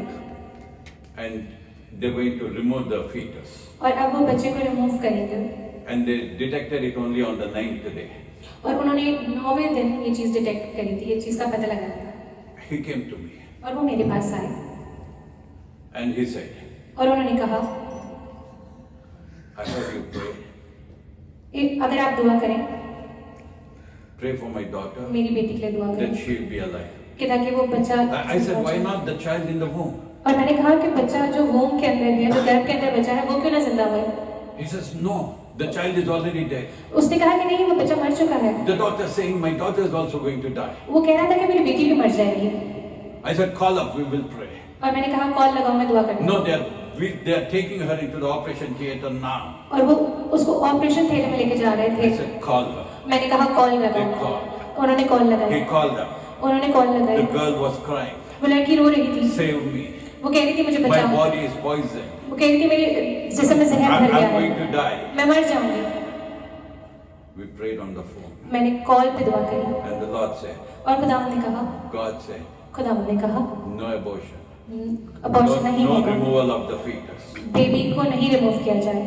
And they're going to remove the fetus.
और अब वो बच्चे को रिमूव करेंगे
And they detected it only on the 9th day.
और उन्होंने 9वें दिन ये चीज डिटेक्ट करी थी, ये चीज का पता लगाया
He came to me
और वो मेरे पास आए
and he said,
और उन्होंने कहा
I heard you pray.
अगर आप दुआ करें
Pray for my daughter
मेरी बेटी के लिए दुआ
that
करें
she'll be alive.
कि ताकि वो बच्चा
I said, why not the child in the womb?
और मैंने कहा कि बच्चा जो वोम के अंदर है, जो गर्भ के अंदर बच्चा है, वो क्यों ना जिंदा हुआ?
He says, no, the child is already dead.
उसने कहा कि नहीं, वो बच्चा मर चुका है।
The doctor is saying, my daughter is also going to die.
वो कह रहा था कि मेरी बेटी भी मर जाएगी।
I said, call up, we will pray.
और मैंने कहा कॉल लगाओ, मैं दुआ करूंगा।
No, they are taking her into the operation theater now.
और वो उसको ऑपरेशन थिएटर में लेके जा रहे
I
थे।
said, call her.
मैंने कहा कॉल
They
लगाओ।
called.
उन्होंने कॉल
He
लगाई।
called her.
उन्होंने कॉल
The
लगाई।
girl was crying.
वो लड़की रो रही थी।
Save me.
वो कह रही थी मुझे
My
बचाओ।
body is poisoned.
वो कह रही थी मेरे जिस्म में जहर भर गया
I'm going
है,
to die.
मैं मर जाऊंगी।
We prayed on the phone.
मैंने कॉल पे दुआ करी
And the Lord said,
और खुदावंद ने कहा,
God said,
खुदावंद ने कहा
no abortion.
अबॉर्शन नहीं
No
होगा,
removal of the fetus.
Baby को नहीं रिमूव किया जाए,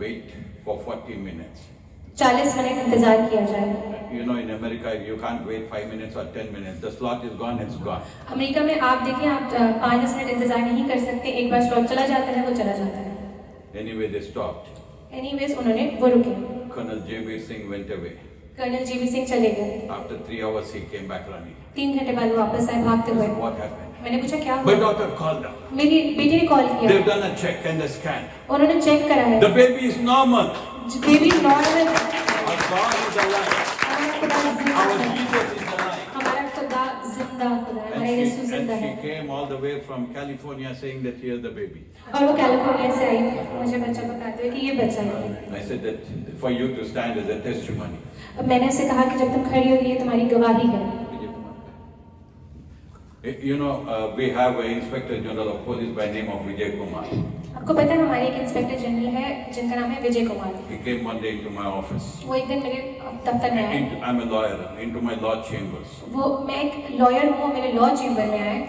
Wait for 40 minutes.
40 मिनट इंतजार किया जाए।
You know, in America, you can't wait 5 minutes or 10 minutes. The slot is gone, it's gone.
America में आप देखें, आप 5-10 मिनट इंतजार नहीं कर सकते, एक बार स्लॉट चला जाता है, वो चला जाता है।
Anyway, they stopped.
एनीवेज उन्होंने वो रुके।
Colonel J.B. Singh went away.
Colonel GV Singh चले गए।
After 3 hours, he came back running.
3 घंटे बाद वो वापस आए भागते हुए।
What happened?
मैंने पूछा क्या
My
हुआ?
daughter called up.
मेरी बेटी ने कॉल किया।
They've done a check and a scan.
उन्होंने चेक करा है।
The baby is normal.
Baby normal है।
Our God is alive.
हमारा खुदा जिंदा
Our
है।
Jesus is alive.
हमारा खुदा जिंदा खुदा है। हमारा यीशु जिंदा
And
है।
she came all the way from California saying that here's the baby.
और वो कैलिफोर्निया से आई मुझे बच्चा बताते हुए कि ये बच्चा है।
I said that for you to stand as a testimony.
अब मैंने उसे कहा कि जब तुम खड़ी होगी ये तुम्हारी गवाही है।
You know, we have an Inspector General of Police by name of Vijay Kumar.
आपको पता है हमारे एक इंस्पेक्टर जनरल है जिनका नाम है Vijay Kumar.
He came one day into my office.
वो एक दिन मेरे दफ्तर में आए।
I'm a lawyer, into my law chambers.
वो मैं एक लॉयर हूँ, मेरे लॉ चेम्बर में आए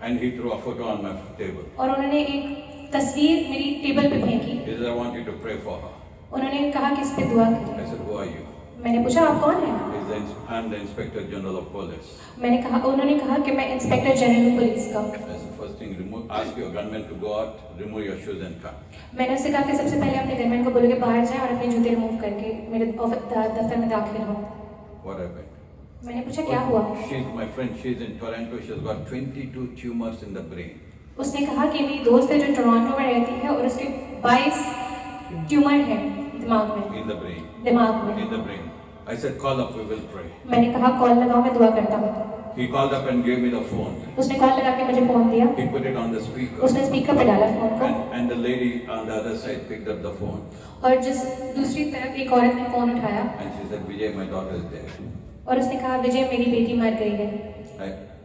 And he threw a photo on my table.
और उन्होंने एक तस्वीर मेरी टेबल पे फेंकी।
He said, I want you to pray for her.
उन्होंने कहा कि इस पे दुआ करें।
I said, who are you?
मैंने पूछा आप कौन हैं?
I'm the Inspector General of Police.
मैंने कहा उन्होंने कहा कि मैं इंस्पेक्टर जनरल पुलिस का।
That's the first thing. Ask your gunmen to go out, remove your shoes and come.
मैंने उससे कहा कि सबसे पहले अपने गनमैन को बोलो कि बाहर जाए और अपने जूते रिमूव करके मेरे दफ्तर में दाखिल हो।
What happened?
मैंने पूछा क्या हुआ?
She's my friend. She's in Toronto. She's got 22 tumors in the brain.
उसने कहा कि मेरी दोस्त है जो टोरंटो में रहती है और उसके 22 ट्यूमर है दिमाग में।
In the brain.
दिमाग में।
In the brain. I said, call up. We will pray.
मैंने कहा कॉल लगाओ मैं दुआ करता हूँ।
He called up and gave me the phone.
उसने कॉल लगा के मुझे फोन दिया।
He put it on the speaker.
उसने स्पीकर पे डाला फोन को।
And the lady on the other side picked up the phone.
और जिस दूसरी तरफ एक औरत ने फोन उठाया
And she said, Vijay, my daughter is dead.
और उसने कहा विजय मेरी बेटी मर गई है।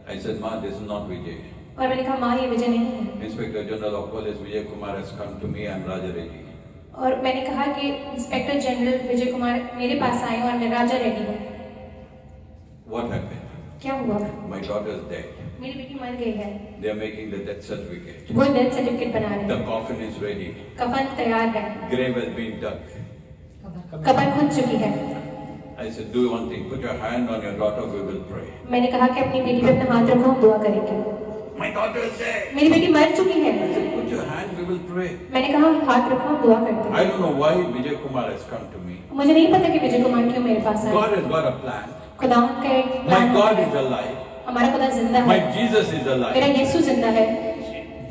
I said, Ma, this is not Vijay.
और मैंने कहा माँ ये विजय नहीं है।
Inspector General of Police Vijay Kumar has come to me. I'm Raja Reddy.
और मैंने कहा कि इंस्पेक्टर जनरल विजय कुमार मेरे पास आए और मैं राजा रेड्डी हूँ।
What happened?
क्या हुआ?
My daughter is dead.
मेरी बेटी मर गई है।
They are making the death certificate.
वो डेथ सर्टिफिकेट बना रहे
The
हैं।
coffin is ready.
कफन तैयार है।
Grave has been dug.
कफन खुद चुकी है।
I said, do one thing. Put your hand on your daughter. We will pray.
मैंने कहा कि अपनी बेटी पे अपना हाथ रखो हम दुआ करेंगे।
My daughter is dead.
मेरी बेटी मर चुकी है।
I said, put your hand. We will pray.
मैंने कहा हाथ रखो हम दुआ करते
I
हैं।
don't know why Vijay Kumar has come to me.
मुझे नहीं पता कि विजय कुमार क्यों मेरे पास आए।
God has got a plan.
खुदा का एक
My
प्लान
God
है।
is alive.
हमारा खुदा जिंदा
My
है।
Jesus is
मेरा
alive.
यीशु जिंदा है।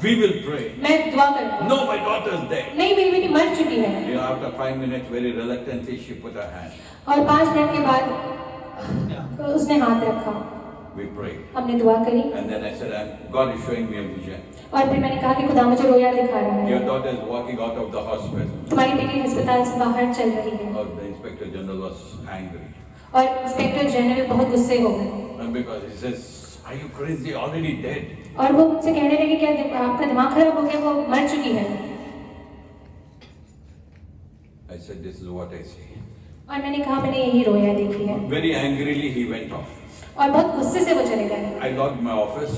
We will pray.
मैं दुआ करूँगा।
No, my daughter is dead.
नहीं मेरी बेटी मर चुकी है।
You know, after 5 minutes, very reluctantly, she put her hand.
और 5 मिनट के बाद उसने हाथ रखा।
We prayed.
हमने दुआ करी
And then I said, God is showing me a vision.
और फिर मैंने कहा कि खुदा मुझे रोया दिखा रहा
Your
है।
daughter is walking out of the hospital.
तुम्हारी बेटी अस्पताल से बाहर चल रही है।
Oh, the Inspector General was angry.
और इंस्पेक्टर जनरल बहुत गुस्से हो गए
And because he says, are you crazy? Already dead.
और वो मुझसे कहने लगे क्या आपका दिमाग खराब हो गया, वो मर चुकी है।
I said, this is what I see.
और मैंने कहा मैंने यही रोया देखी है।
Very angrily, he went off.
और बहुत गुस्से से वो चले गए।
I locked my office.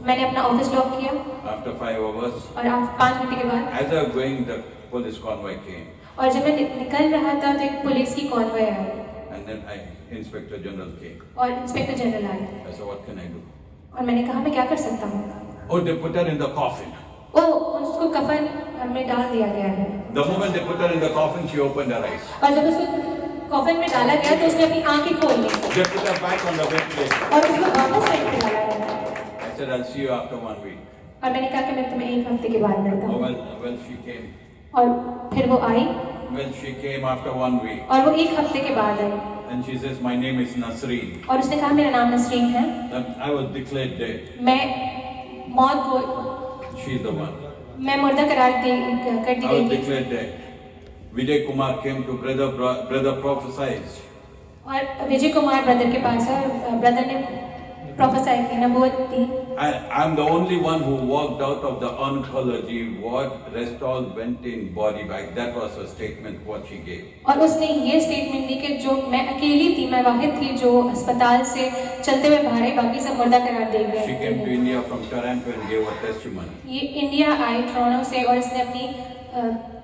मैंने अपना ऑफिस लॉक किया
After 5 hours,
और 5 घंटे के बाद
as I was going, the police convoy came.
और जब मैं निकल रहा था तो एक पुलिस की convoy I
And then Inspector General came.
और इंस्पेक्टर जनरल आए
I said, what can I do?
और मैंने कहा मैं क्या कर सकता हूँ।
Oh, they put her in the coffin.
ओ उसको कफन में डाल दिया गया है
The moment they put her in the coffin, she opened her eyes.
और जब उसको कफन में डाला गया तो उसने अपनी आंखें खोल ली
They put her back on the ventilator.
और उसको वापस बेड पे डाला गया।
I said, I'll see you after 1 week.
और मैंने कहा कि मैं तुम्हें 1 हफ्ते के बाद मिलता
Oh,
हूँ।
well, she came.
और फिर वो आई
Well, she came after 1 week.
और वो 1 हफ्ते के बाद आई
And she says, my name is Nasreen.
और उसने कहा मेरा नाम नसरीन है,
And I was declared dead.
मैं मौत को
She's the one.
मैं मुर्दा कर दी
I was
गई थी।
declared dead. Vijay Kumar came to brother prophesied.
और विजय कुमार ब्रदर के पास है और ब्रदर ने प्रोफेसाई की, नबूवत दी।
I'm the only one who walked out of the oncology ward. Rest all went in body bag. That was a statement what she gave.
और उसने ये स्टेटमेंट दी कि जो मैं अकेली थी, मैं वाहिद थी जो अस्पताल से चलते हुए बाहर आई, बाकी सब मुर्दा करार दे
She came to
गए।
India from Toronto and gave a testimony.
ये इंडिया आई टोरंटो से और इसने अपनी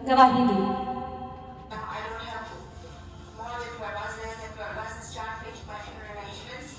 गवाही दी।
I don't have more requirements that was established by arrangements.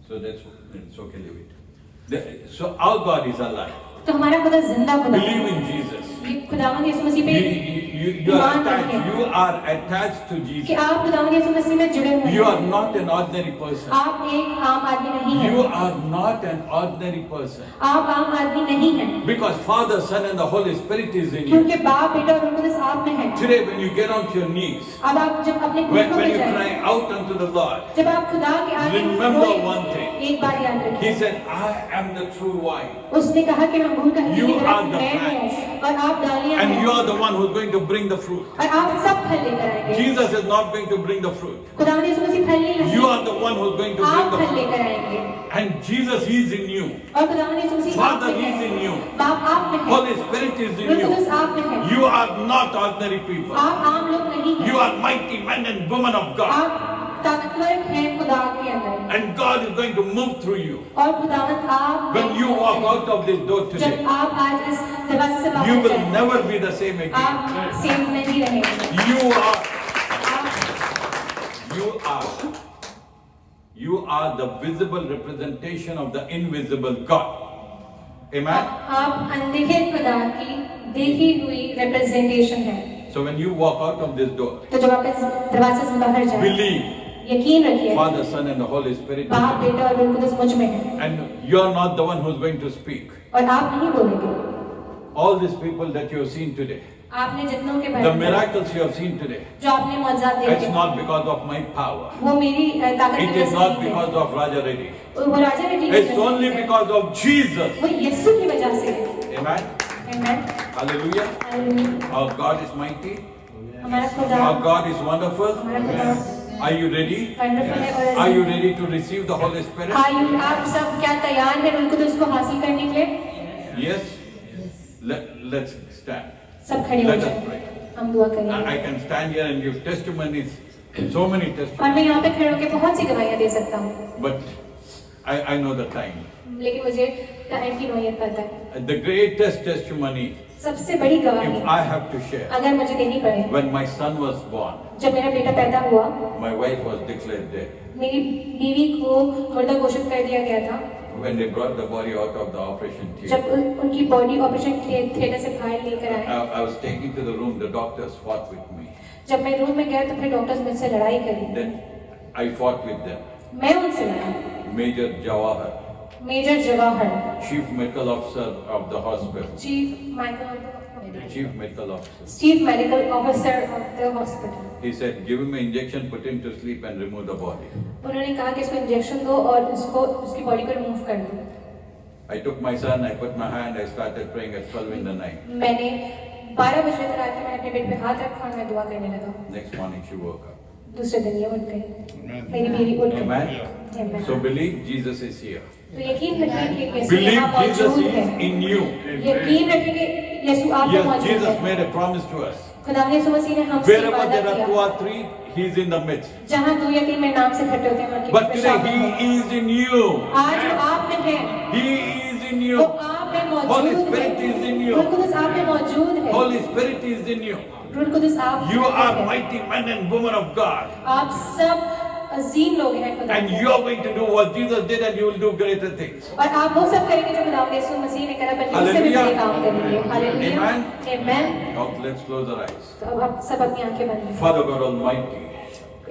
So it's okay, leave it. So our God is alive.
तो हमारा खुदा जिंदा खुदा है।
Believe in Jesus.
ये खुदावंद यीशु मसीह पे
You are
ईमान
attached.
रखें
You are attached to
कि
Jesus.
आप खुदावंद यीशु मसीह में जुड़े हुए
You
हैं।
are not an ordinary person.
आप एक आम आदमी नहीं
You
हैं।
are not an ordinary person.
आप आम आदमी नहीं हैं,
Because Father, Son, and the Holy Spirit is in you.
क्योंकि बाप, बेटा और रूह कुदस आप में है।
Today, when you get onto your knees,
अब आप जब अपने
when
घुटनों पे
you
जाएं,
cry out unto the Lord,
जब आप खुदा के आगे
remember
रोएं,
one thing.
एक बात याद
He
रखिए,
said, I am the true wine.
उसने कहा कि मैं अंगूर का
You
ही
are the
मैं हूँ और आप डालियां
And you
हैं
are the one who's going to bring the fruit.
और आप सब फल लेकर आएंगे।
Jesus is not going to bring the fruit.
खुदावंद यीशु मसीह फल नहीं
You
लाएंगे,
are the one who's going to bring
आप
the
फल
fruit.
लेकर आएंगे
And Jesus is in you.
और खुदावंद यीशु मसीह आप
Father
में
is
है,
in you.
बाप आप में है,
Holy Spirit is in
रूह कुदस
you.
आप में है।
You are not ordinary people.
आप आम लोग नहीं हैं,
You are mighty men and women of God.
आप ताकतवर हैं खुदा के अंदर
And God is going to move through you.
और खुदावंद आप
When you walk out of this door
जब
today,
आप आज इस दरवाजे से
you
बाहर
will
जाएं,
never be the same again.
आप सेम नहीं रहेंगे।
You are the visible representation of the invisible God. Amen?
आप अनदेखे खुदा की देखी हुई रिप्रेजेंटेशन है।
So when you walk out of this door,
तो जब आप इस दरवाजे से बाहर जाएं,
believe
यकीन रखिए
Father, Son, and the Holy Spirit.
बाप, बेटा और रूह कुदस मुझ में है
And you are not the one who's going to speak.
और आप नहीं बोलेंगे।
All these people that you have seen today,
आपने जितनों के
the
बारे में
miracles you have seen today,
जो आपने मौजूद
it's
देखे,
not because of my power.
वो मेरी ताकत की
It
वजह
is
से
not
नहीं है।
because of Raja Reddy.
वो राजा रेड्डी की
It's
वजह से
only
है।
because of Jesus.
वो यीशु की वजह से है।
Amen?
Amen.
Hallelujah.
Hallelujah.
Our God is mighty.
हमारा खुदा
Our God is wonderful.
हमारा खुदा
Are you ready?
वंडरफुल है
Are
और
you ready to receive the Holy Spirit?
आप सब क्या तैयार हैं रूह कुदस को हासिल करने के लिए?
Yes? Let's stand.
सब खड़े हो
Let us
जाएं,
pray.
हम दुआ करेंगे।
I can stand here and give testimonies, so many
और
testimonies.
मैं यहाँ पे खड़े होकर बहुत सी गवाहियाँ दे सकता हूँ,
But I know the time.
लेकिन मुझे टाइम की नौयत पता है।
The greatest testimony,
सबसे बड़ी गवाही
if I have to share,
अगर मुझे देनी पड़े,
when my son was born,
जब मेरा बेटा पैदा हुआ,
my wife was declared dead.
मेरी बीवी को मुर्दा घोषित कर दिया गया था।
When they brought the body out of the operation
जब
theater,
उनकी बॉडी ऑपरेशन थिएटर से बाहर लेकर आए,
I was taken to the room, the doctors fought with me.
जब मैं रूम में गया तो फिर डॉक्टर्स मुझसे लड़ाई करी।
Then I fought with them.
मैं उनसे लड़ा।
Major Jawahar,
major Jawahar,
Chief Medical Officer of the hospital. Chief Medical Officer.
Chief medical officer of the hospital.
He said, give him an injection, put him to sleep and remove the body.
उन्होंने कहा कि इसको injection दो और उसको उसकी body को remove कर दो।
I took my son, I put my hand, I started praying at 12 in the night.
मैंने 12 बजे रात में मैंने अपने पेट पे हाथ रखा और मैं दुआ करने लगा।
Next morning she woke up.
दूसरे दिन ये उठ गई, मेरी बीवी उठ गई।
Amen?
Amen।
So believe Jesus is here.
तो यकीन रखिए कि यीशु
Believe
यहाँ
Jesus
मौजूद
is
है।
in you.
यकीन रखिए कि यीशु आप में
Yes,
मौजूद
Jesus
है।
made a promise to us.
खुदा यीशु मसीह ने हमसे
Wherever
वादा
there are two
किया,
or three, He is in the midst.
जहाँ 2 या 3 मेरे नाम से इकट्ठे होते हैं मैं उनके
But
बीच में
today
शामिल हूँ।
He is in you.
आज वो आप में है,
He is in
वो
you.
आप में मौजूद
Holy
है।
Spirit is in you.
रूह कुदस आप में मौजूद है।
Holy Spirit is in you.
रूह कुदस आप
You
में
are
है।
mighty men and women of God.
आप सब अजीम लोग हैं खुदा
And
के।
you are going to do what Jesus did and you will do greater things.
और आप वो सब करेंगे जो खुदा यीशु मसीह ने करा, बल्कि उससे भी
Hallelujah.
बड़े काम करेंगे। Hallelujah.
Amen.
Amen.
Now let's close our eyes.
तो अब आप सब अपनी आंखें बंद करें।
Father God Almighty,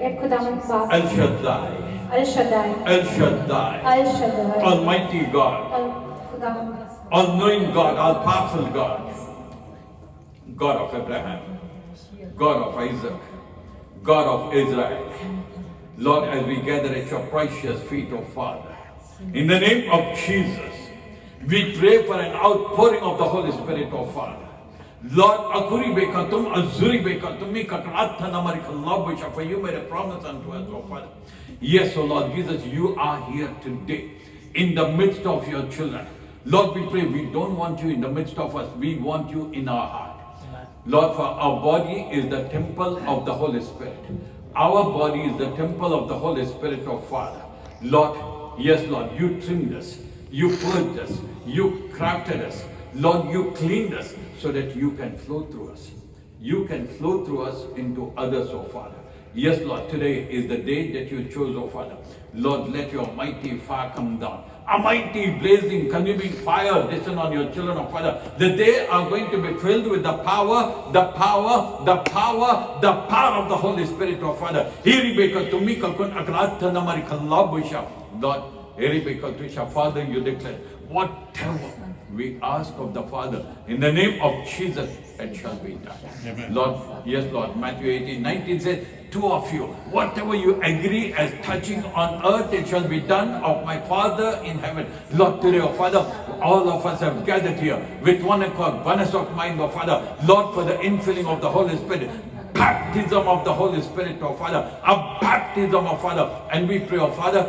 एक खुदावंद बाप,
El Shaddai,
अल शद्दाई,
El Shaddai,
अल शद्दाई,
Almighty God,
अल खुदावंद,
all-knowing God, all-powerful God, God of Abraham, God of Isaac, God of Israel. Lord, as we gather at your precious feet, O Father, in the name of Jesus, we pray for an outpouring of the Holy Spirit, O Father. Lord, Akuri Bekatum, Azuri Bekatumi, Kakrata Namarikallah, for you made a promise unto us, O Father. Yes, O Lord Jesus, you are here today in the midst of your children. Lord, we pray, we don't want you in the midst of us, we want you in our heart. Lord, for our body is the temple of the Holy Spirit. Our body is the temple of the Holy Spirit of Father. Lord, yes, Lord, you trimmed us, you purged us, you crafted us. Lord, you cleaned us so that you can flow through us. You can flow through us into others, oh Father. Yes, Lord, today is the day that you chose, oh Father. Lord, let your mighty fire come down. A mighty, blazing, consuming fire descend on your children, oh Father. That they are going to be filled with the power of the Holy Spirit, oh Father. Lord, Father, you declare, whatever we ask of the Father, in the name of Jesus, it shall be done.
Amen.
Lord, yes, Lord. Matthew 18:19 says, two of you, whatever you agree as touching on earth, it shall be done of my Father in heaven. Lord, today, oh Father, all of us have gathered here with one accord, oneness of mind, oh Father. Lord, for the infilling of the Holy Spirit, baptism of the Holy Spirit, oh Father, a baptism, oh Father. And we pray, oh Father,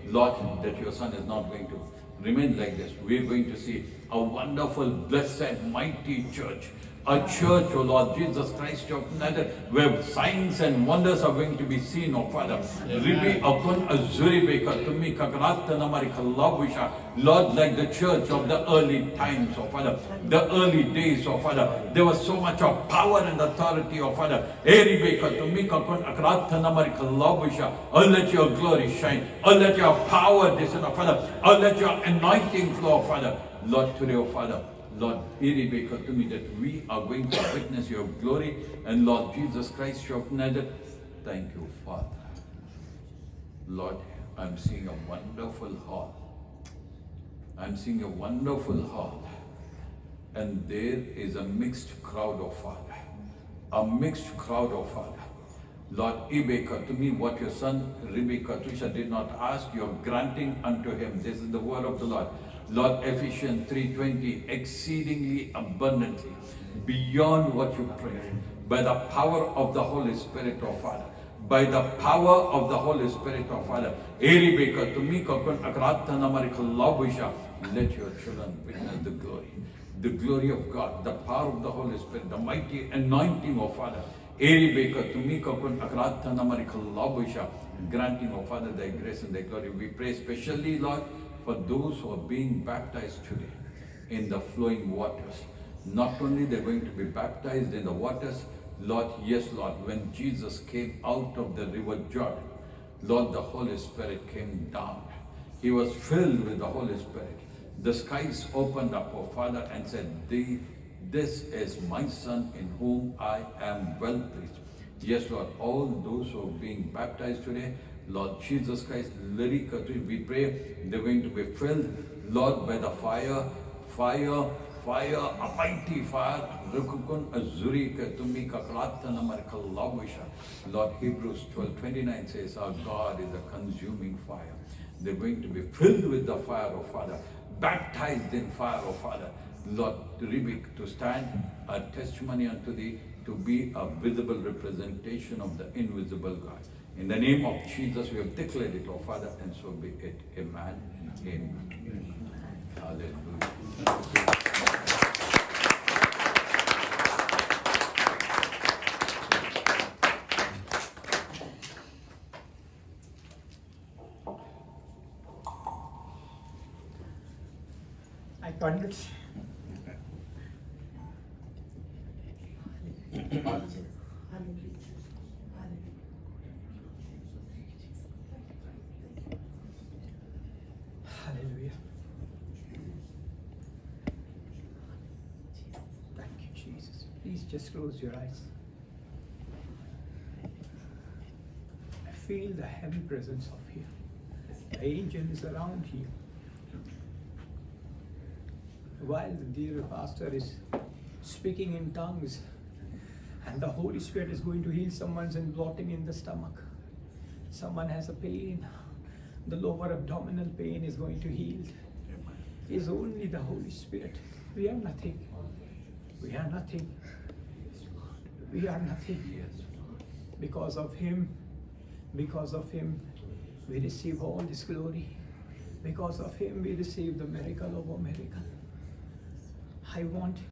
Lord, that your Son is not going to remain like this. We are going to see a wonderful, blessed, mighty church. A church, oh Lord Jesus Christ of Nazareth, where signs and wonders are going to be seen, oh Father. Lord, like the church of the early times, oh Father, the early days, oh Father, there was so much of power and authority, oh Father. Oh, let your glory shine. Oh, let your power descend, oh Father. Oh, let your anointing flow, oh Father. Lord, today, oh Father, Lord, to me that we are going to witness your glory. And Lord Jesus Christ of Nazareth, thank you, Father. Lord, I'm seeing a wonderful hall. I'm seeing a wonderful hall. And there is a mixed crowd, oh Father. A mixed crowd, oh Father. Lord, to me what your son Rebecca Tusha did not ask, you're granting unto him. This is the word of the Lord. Lord, Ephesians 3:20, exceedingly abundantly, beyond what you pray, by the power of the Holy Spirit, oh Father. By the power of the Holy Spirit, oh Father. Let your children witness the glory. The glory of God, the power of the Holy Spirit, the mighty anointing, oh Father. Granting, oh Father, thy grace and thy glory. We pray especially, Lord, for those who are being baptized today in the flowing waters. Not only they're going to be baptized in the waters, Lord, yes, Lord, when Jesus came out of the river Jordan, Lord, the Holy Spirit came down. He was filled with the Holy Spirit. The skies opened up, oh Father, and said, this is my Son in whom I am well pleased. Yes, Lord, all those who are being baptized today, Lord Jesus Christ, we pray they're going to be filled, Lord, by the fire, a mighty fire. Lord, Hebrews 12:29 says, our God is a consuming fire. They're going to be filled with the fire, oh Father, baptized in fire, oh Father. Lord, to stand a testimony unto thee, to be a visible representation of the invisible God. In the name of Jesus, we have declared it, oh Father, and so be it. Amen and amen. Hallelujah.
I can't. Hallelujah. Thank you, Jesus. Please just close your eyes. I feel the heavy presence of here. The angel is around here. While the dear pastor is speaking in tongues, and the Holy Spirit is going to heal someone's bloating in the stomach. Someone has a pain. The lower abdominal pain is going to heal. It's only the Holy Spirit. We are nothing. We are nothing. We are nothing. Because of Him, we receive all His glory. Because of Him, we receive the miracle of a miracle. I want